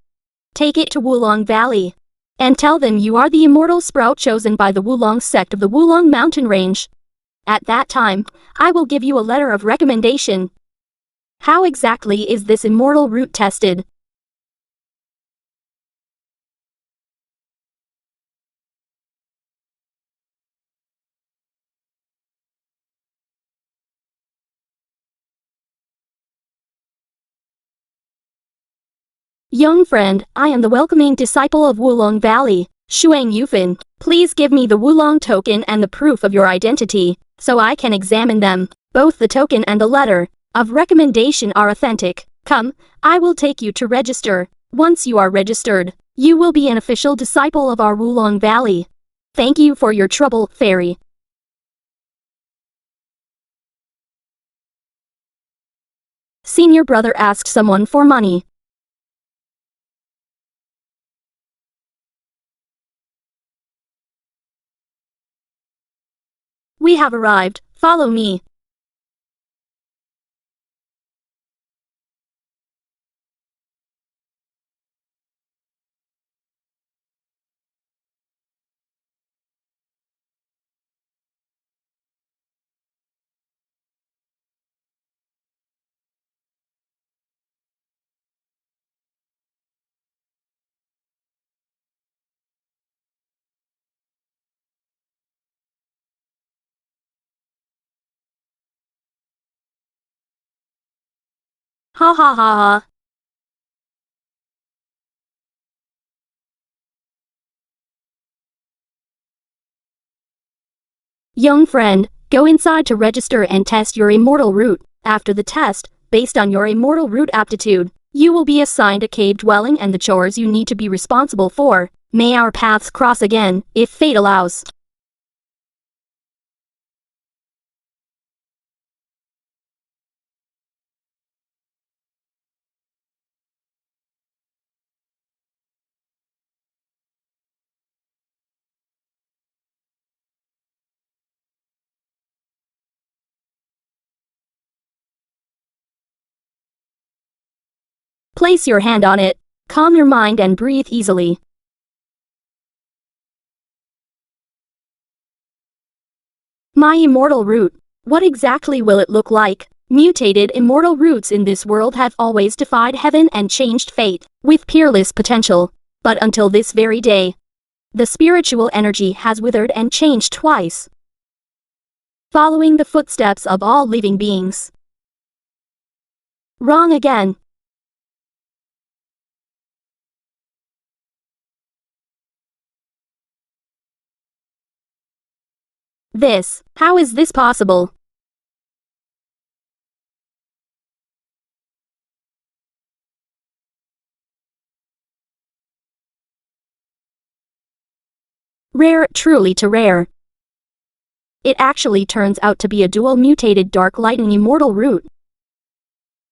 Speaker 1: Take it to Wulong Valley. And tell them you are the immortal sprout chosen by the Wulong sect of the Wulong mountain range. At that time, I will give you a letter of recommendation. How exactly is this immortal root tested? Young friend, I am the welcoming disciple of Wulong Valley, Shuang Yufan. Please give me the Wulong token and the proof of your identity, so I can examine them. Both the token and the letter of recommendation are authentic. Come, I will take you to register. Once you are registered, you will be an official disciple of our Wulong Valley. Thank you for your trouble, fairy. Senior brother asked someone for money. We have arrived, follow me. Ha ha ha ha. Young friend, go inside to register and test your immortal root. After the test, based on your immortal root aptitude, you will be assigned a cave dwelling and the chores you need to be responsible for. May our paths cross again, if fate allows. Place your hand on it, calm your mind and breathe easily. My immortal root. What exactly will it look like? Mutated immortal roots in this world have always defied heaven and changed fate, with peerless potential. But until this very day, the spiritual energy has withered and changed twice, following the footsteps of all living beings. Wrong again. How is this possible? Rare, truly too rare. It actually turns out to be a dual mutated dark light and immortal root.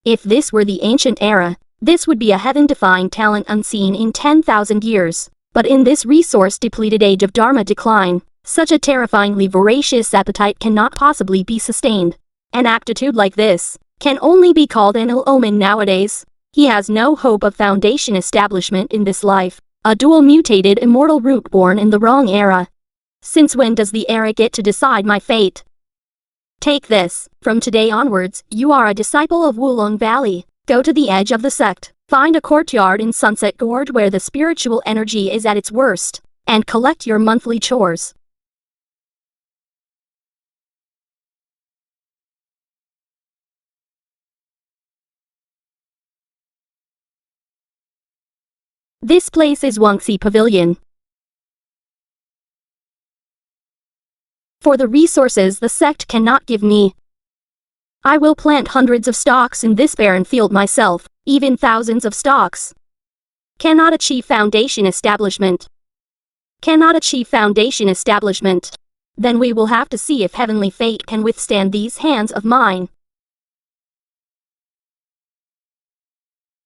Speaker 1: If this were the ancient era, this would be a heaven-defying talent unseen in 10,000 years. But in this resource-depleted age of Dharma decline, such a terrifyingly voracious appetite cannot possibly be sustained. An aptitude like this can only be called an ill omen nowadays. He has no hope of foundation establishment in this life. A dual mutated immortal root born in the wrong era. Since when does the era get to decide my fate? Take this. From today onwards, you are a disciple of Wulong Valley. Go to the edge of the sect. Find a courtyard in Sunset Gorge where the spiritual energy is at its worst, and collect your monthly chores. This place is Xianxia Pavilion. For the resources the sect cannot give me, I will plant hundreds of stalks in this barren field myself, even thousands of stalks. Cannot achieve foundation establishment. Cannot achieve foundation establishment. Then we will have to see if heavenly fate can withstand these hands of mine.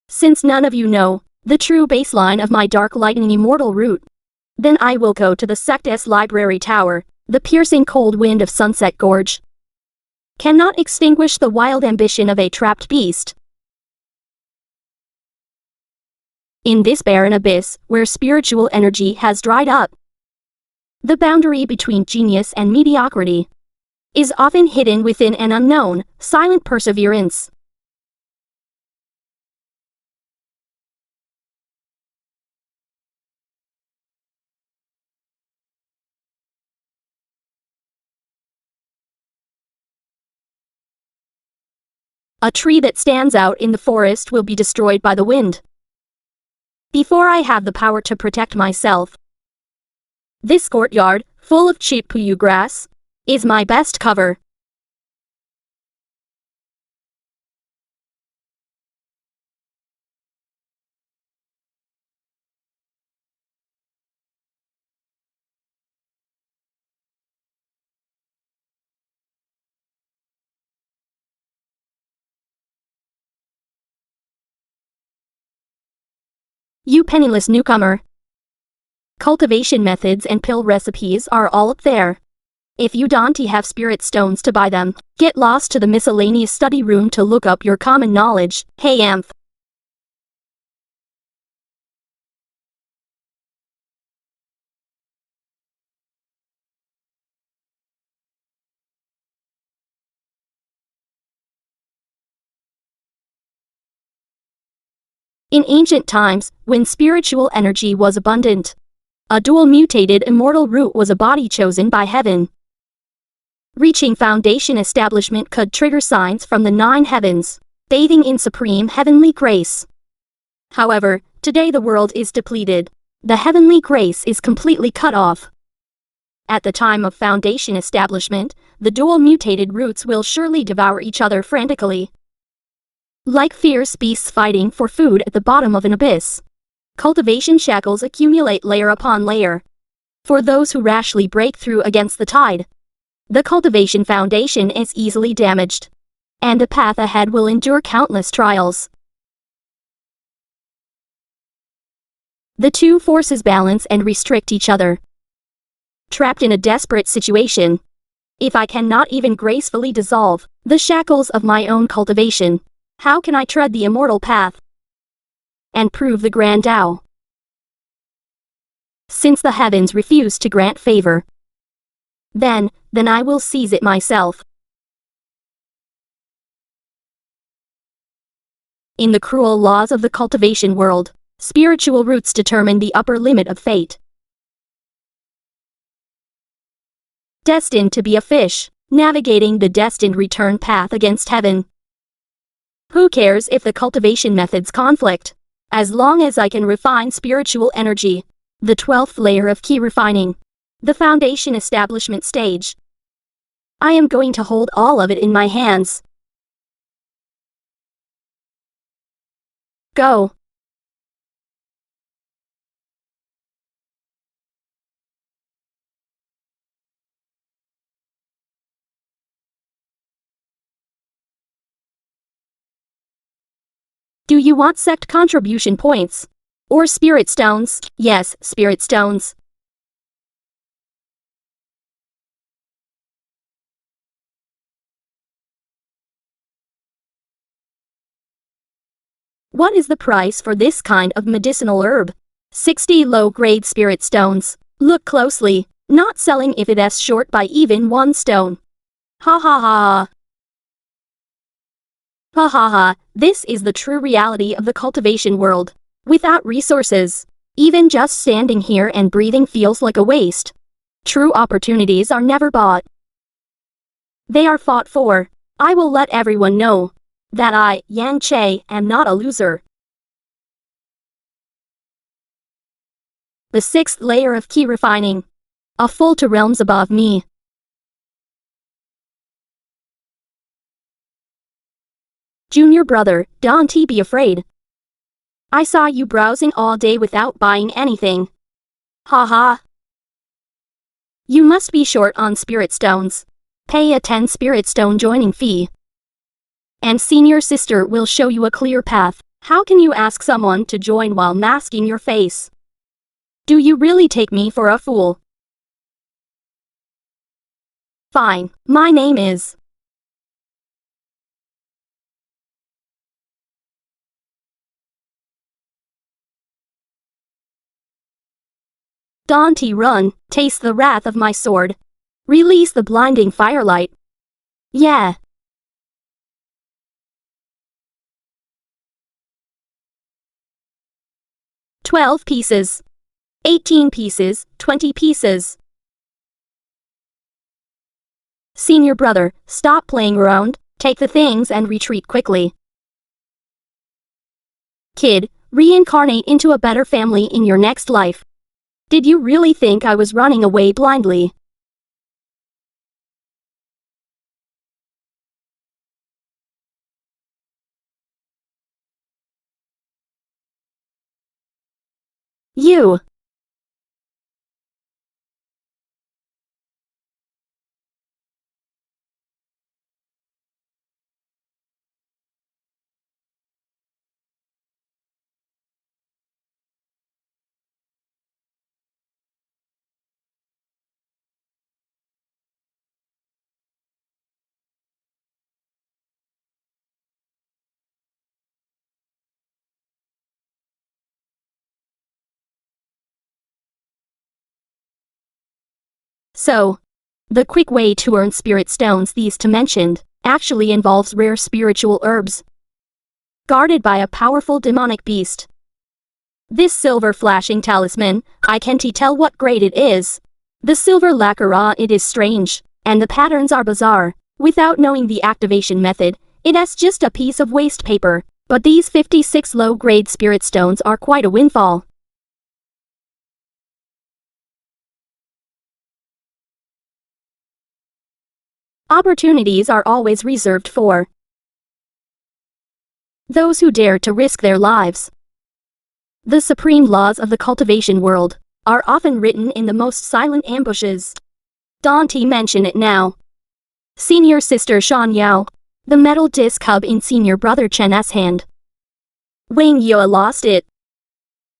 Speaker 1: Since none of you know the true baseline of my dark light and immortal root, then I will go to the sect's library tower. The piercing cold wind of Sunset Gorge cannot extinguish the wild ambition of a trapped beast. In this barren abyss, where spiritual energy has dried up, the boundary between genius and mediocrity is often hidden within an unknown, silent perseverance. A tree that stands out in the forest will be destroyed by the wind before I have the power to protect myself. This courtyard, full of cheap puyu grass, is my best cover. You penniless newcomer. Cultivation methods and pill recipes are all up there. If you don't have spirit stones to buy them, get lost to the miscellaneous study room to look up your common knowledge. Hey Amph. In ancient times, when spiritual energy was abundant, a dual mutated immortal root was a body chosen by heaven. Reaching foundation establishment could trigger signs from the 9 heavens, bathing in supreme heavenly grace. However, today the world is depleted. The heavenly grace is completely cut off. At the time of foundation establishment, the dual mutated roots will surely devour each other frantically, like fierce beasts fighting for food at the bottom of an abyss. Cultivation shackles accumulate layer upon layer. For those who rashly break through against the tide, the cultivation foundation is easily damaged, and the path ahead will endure countless trials. The two forces balance and restrict each other. Trapped in a desperate situation, if I cannot even gracefully dissolve the shackles of my own cultivation, how can I tread the immortal path and prove the grand Tao? Since the heavens refuse to grant favor, then I will seize it myself. In the cruel laws of the cultivation world, spiritual roots determine the upper limit of fate. Destined to be a fish, navigating the destined return path against heaven. Who cares if the cultivation methods conflict? As long as I can refine spiritual energy. The 12th layer of key refining. The foundation establishment stage. I am going to hold all of it in my hands. Go. Do you want sect contribution points? Or spirit stones? Yes, spirit stones. What is the price for this kind of medicinal herb? 60 low-grade spirit stones. Look closely, not selling if it is short by even 1 stone. Ha ha ha. Ha ha ha, this is the true reality of the cultivation world. Without resources, even just standing here and breathing feels like a waste. True opportunities are never bought. They are fought for. I will let everyone know that I, Xianxia, am not a loser. The 6th layer of key refining. A full 2 realms above me. Junior brother, don't be afraid. I saw you browsing all day without buying anything. Ha ha. You must be short on spirit stones. Pay a 10 spirit stone joining fee. And senior sister will show you a clear path. How can you ask someone to join while masking your face? Do you really take me for a fool? Fine, my name is Donghua, run, taste the wrath of my sword. Release the blinding firelight. Yeah. "12 pieces. 18 pieces, 20 pieces. Senior brother, stop playing around, take the things and retreat quickly. Kid, reincarnate into a better family in your next life. Did you really think I was running away blindly? You. So, the quick way to earn spirit stones these two mentioned actually involves rare spiritual herbs, guarded by a powerful demonic beast. This silver flashing talisman, I can't tell what grade it is. The silver lacquer, it is strange, and the patterns are bizarre. Without knowing the activation method, it is just a piece of waste paper, but these 56 low-grade spirit stones are quite a windfall. Opportunities are always reserved for those who dare to risk their lives. The supreme laws of the cultivation world are often written in the most silent ambushes. Donghua mention it now. Senior sister Xianxia, the metal disc hub in senior brother Chen's hand. Wang Yue lost it.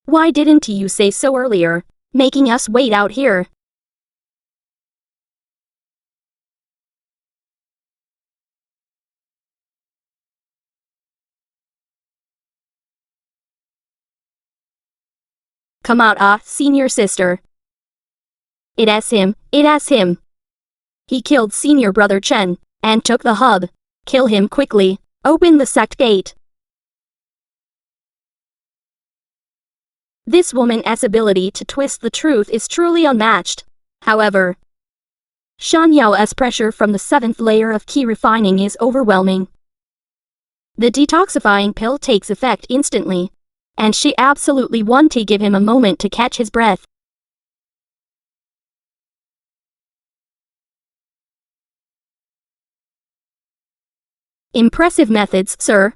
Speaker 1: Why didn't you say so earlier, making us wait out here? Come out, senior sister. It is him, it is him. He killed senior brother Chen, and took the hub. Kill him quickly, open the sect gate. This woman's ability to twist the truth is truly unmatched. However, Xianxia's pressure from the 7th layer of key refining is overwhelming. The detoxifying pill takes effect instantly, and she absolutely wants to give him a moment to catch his breath. Impressive methods, sir.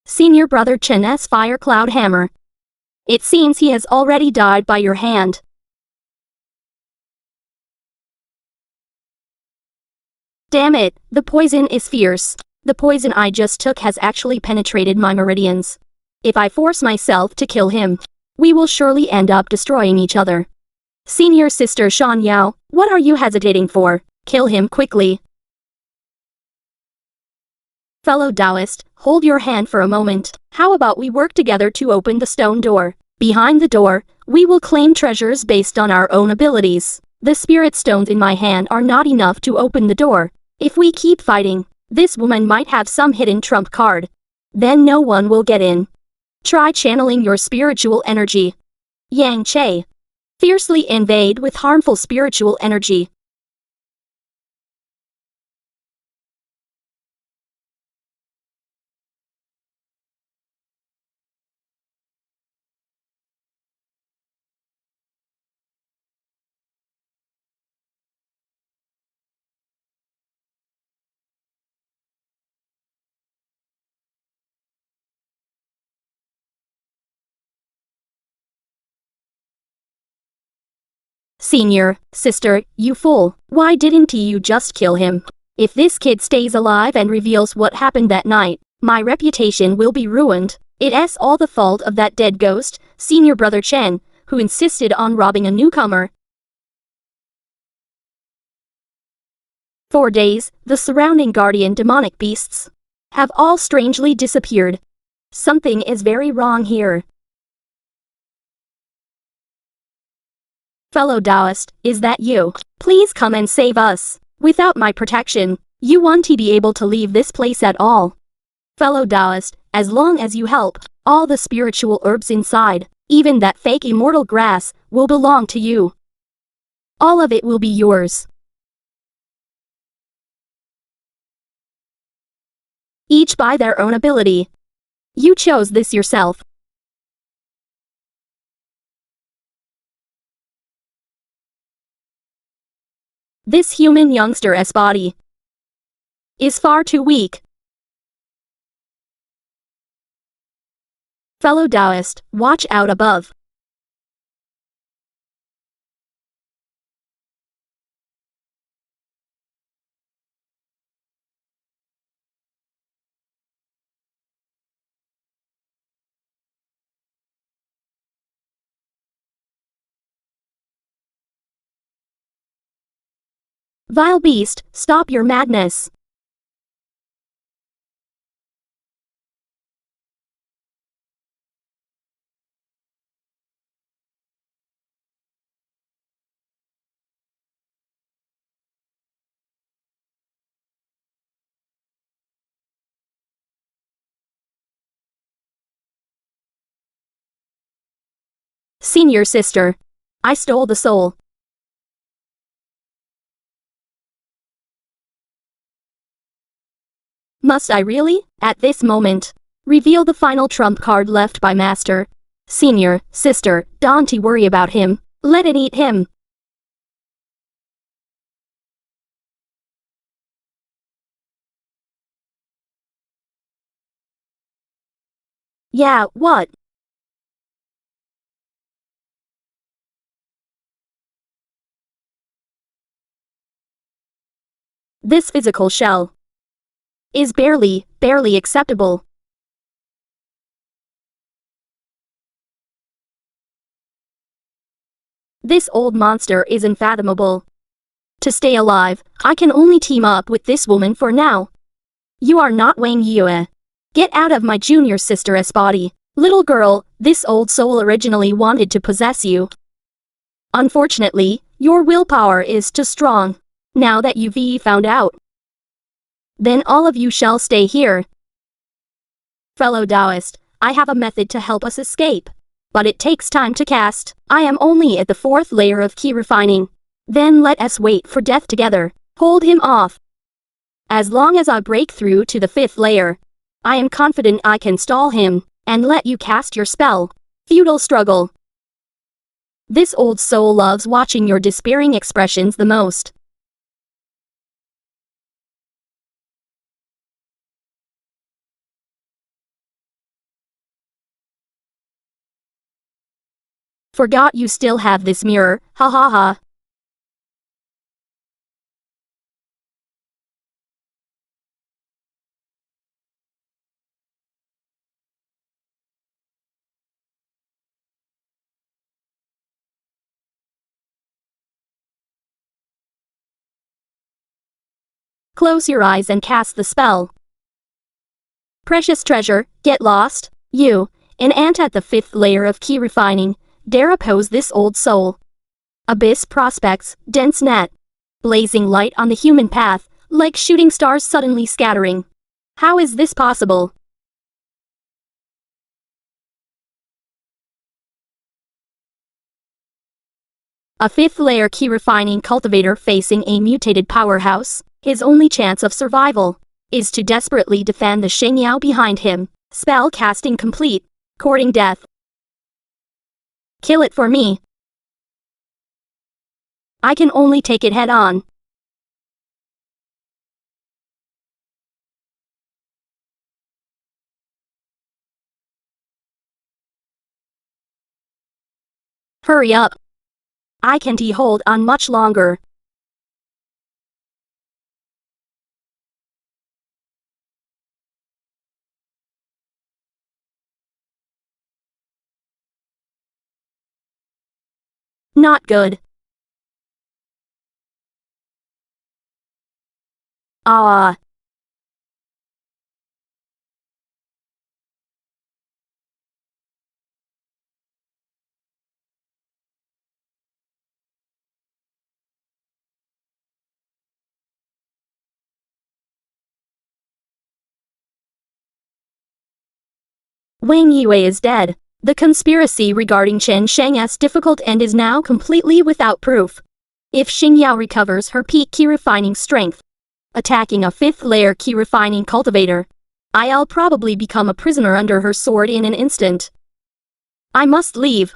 Speaker 1: Senior brother Chen's fire cloud hammer. It seems he has already died by your hand. Damn it, the poison is fierce. The poison I just took has actually penetrated my meridians. If I force myself to kill him, we will surely end up destroying each other. Senior sister Xianxia, what are you hesitating for? Kill him quickly. Fellow Taoist, hold your hand for a moment. How about we work together to open the stone door? Behind the door, we will claim treasures based on our own abilities. The spirit stones in my hand are not enough to open the door. If we keep fighting, this woman might have some hidden trump card. Then no one will get in. Try channeling your spiritual energy. Xianxia. Fiercely invade with harmful spiritual energy. Senior, sister, you fool. Why didn't you just kill him? If this kid stays alive and reveals what happened that night, My reputation will be ruined. It's all the fault of that dead ghost, senior brother Chen, who insisted on robbing a newcomer. 4 days, the surrounding guardian demonic beasts have all strangely disappeared. Something is very wrong here. Fellow Taoist, is that you? Please come and save us. Without my protection, you won't be able to leave this place at all. Fellow Taoist, as long as you help, all the spiritual herbs inside, even that fake immortal grass, will belong to you. All of it will be yours. Each by their own ability. You chose this yourself. This human youngster's body is far too weak. Fellow Taoist, watch out above. Vile beast, stop your madness. Senior sister, I stole the soul. Must I really, at this moment, reveal the final trump card left by Master? Senior, sister, don't worry about him. Let it eat him. Yeah, what? This physical shell is barely acceptable. This old monster is unfathomable. To stay alive, I can only team up with this woman for now. You are not Wang Yue. Get out of my junior sister's body. Little girl, this old soul originally wanted to possess you. Unfortunately, your willpower is too strong. Now that you've found out, then all of you shall stay here. Fellow Taoist, I have a method to help us escape. But it takes time to cast. I am only at the 4th layer of key refining. Then let us wait for death together. Hold him off. As long as I break through to the 5th layer, I am confident I can stall him, and let you cast your spell. Futile struggle. This old soul loves watching your despairing expressions the most. Forgot you still have this mirror, ha ha ha. Close your eyes and cast the spell. Precious treasure, get lost. You, an ant at the 5th layer of key refining, dare oppose this old soul. Abyss prospects, dense net. Blazing light on the human path, like shooting stars suddenly scattering. How is this possible? A 5th layer key refining cultivator facing a mutated powerhouse, his only chance of survival is to desperately defend the Xianxia behind him. Spell casting complete. Courting death. Kill it for me. I can only take it head on. Hurry up. I can't hold on much longer. Not good. Ah. Wang Yue is dead. The conspiracy regarding Xianxia's difficult end is now completely without proof. If Xingyao recovers her peak key refining strength, attacking a 5th layer key refining cultivator, I'll probably become a prisoner under her sword in an instant. I must leave.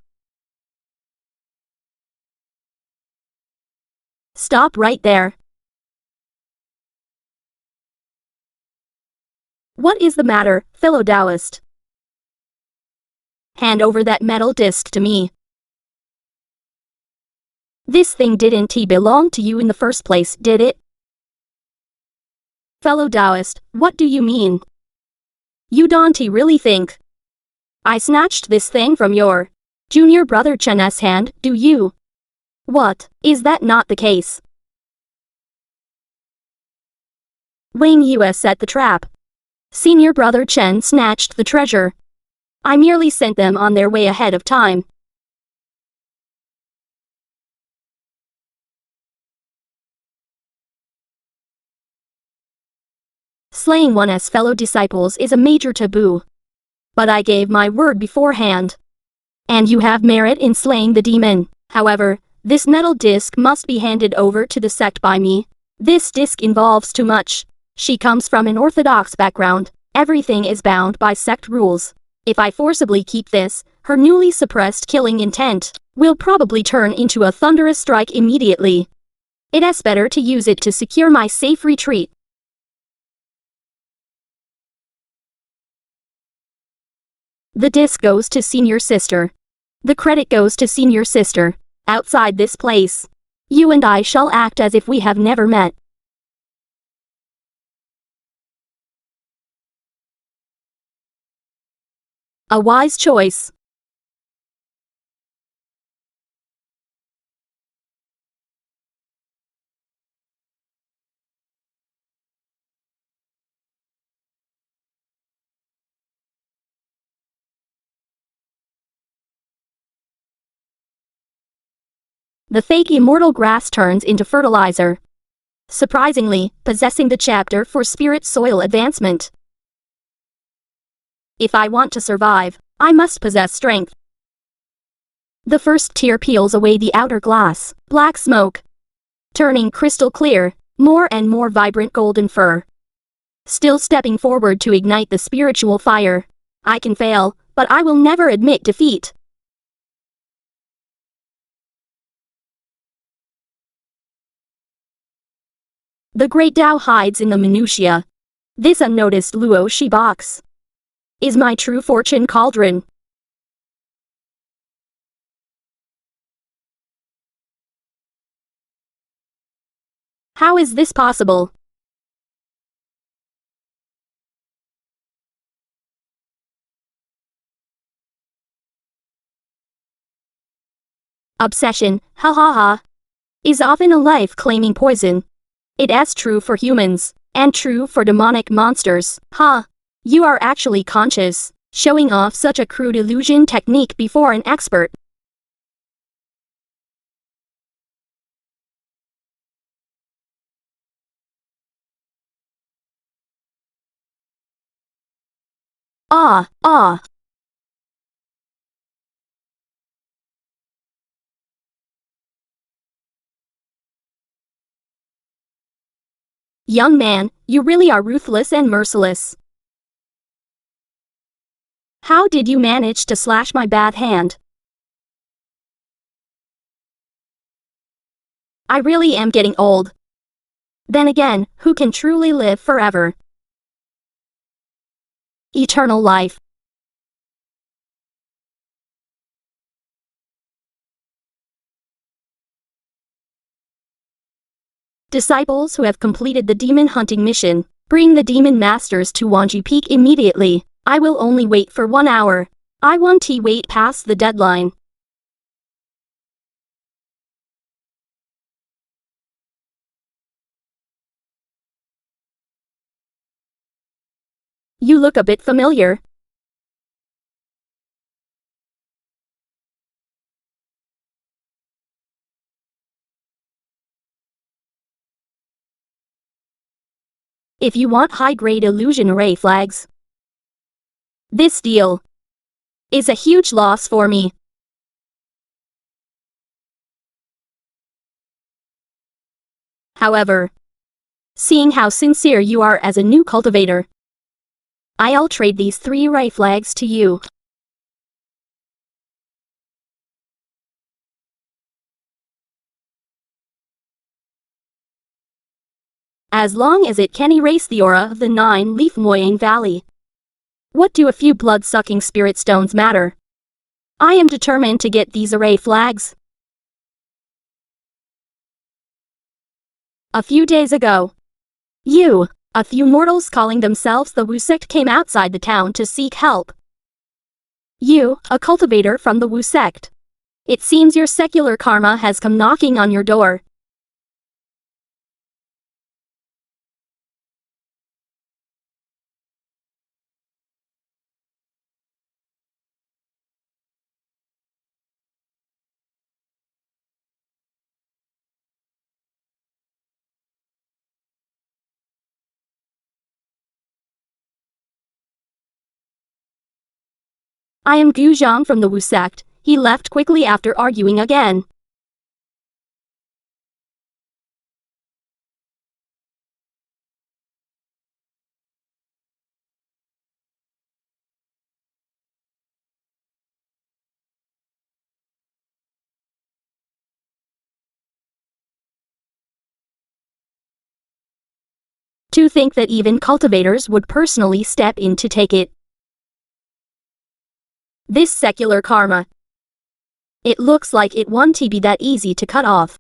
Speaker 1: Stop right there. What is the matter, fellow Taoist? Hand over that metal disc to me. This thing didn't belong to you in the first place, did it? Fellow Taoist, what do you mean? You don't really think I snatched this thing from your junior brother Chen's hand, do you? What, is that not the case? Wang Yue set the trap. Senior brother Chen snatched the treasure. I merely sent them on their way ahead of time. Slaying one's fellow disciples is a major taboo. But I gave my word beforehand. And you have merit in slaying the demon. However, this metal disc must be handed over to the sect by me. This disc involves too much. She comes from an orthodox background. Everything is bound by sect rules. If I forcibly keep this, her newly suppressed killing intent will probably turn into a thunderous strike immediately. It's better to use it to secure my safe retreat. The disc goes to senior sister. The credit goes to senior sister. Outside this place, you and I shall act as if we have never met. A wise choice. The fake immortal grass turns into fertilizer. Surprisingly, possessing the chapter for spirit soil advancement. If I want to survive, I must possess strength. The first tier peels away the outer glass, black smoke, turning crystal clear, more and more vibrant golden fur. Still stepping forward to ignite the spiritual fire. I can fail, but I will never admit defeat. The great Tao hides in the minutiae. This unnoticed Luo Shi box is my true fortune cauldron. How is this possible? Obsession, ha ha ha, is often a life-claiming poison. It's true for humans, and true for demonic monsters. Ha! You are actually conscious, showing off such a crude illusion technique before an expert. Ah, ah. Young man, you really are ruthless and merciless. How did you manage to slash my bad hand? I really am getting old. Then again, who can truly live forever? Eternal life. Disciples who have completed the demon hunting mission, bring the demon masters to Wanji Peak immediately. I will only wait for 1 hour. I want to wait past the deadline. You look a bit familiar. If you want high-grade illusion array flags, this deal is a huge loss for me. However, seeing how sincere you are as a new cultivator, I'll trade these 3 array flags to you. As long as it can erase the aura of the 9-leaf Moyang Valley. What do a few blood-sucking spirit stones matter? I am determined to get these array flags. A few days ago, a few mortals calling themselves the Wu sect came outside the town to seek help. You, a cultivator from the Wu sect. It seems your secular karma has come knocking on your door. I am Gu Zhang from the Wu sect. He left quickly after arguing again. To think that even cultivators would personally step in to take it. This secular karma. It looks like it won't be that easy to cut off.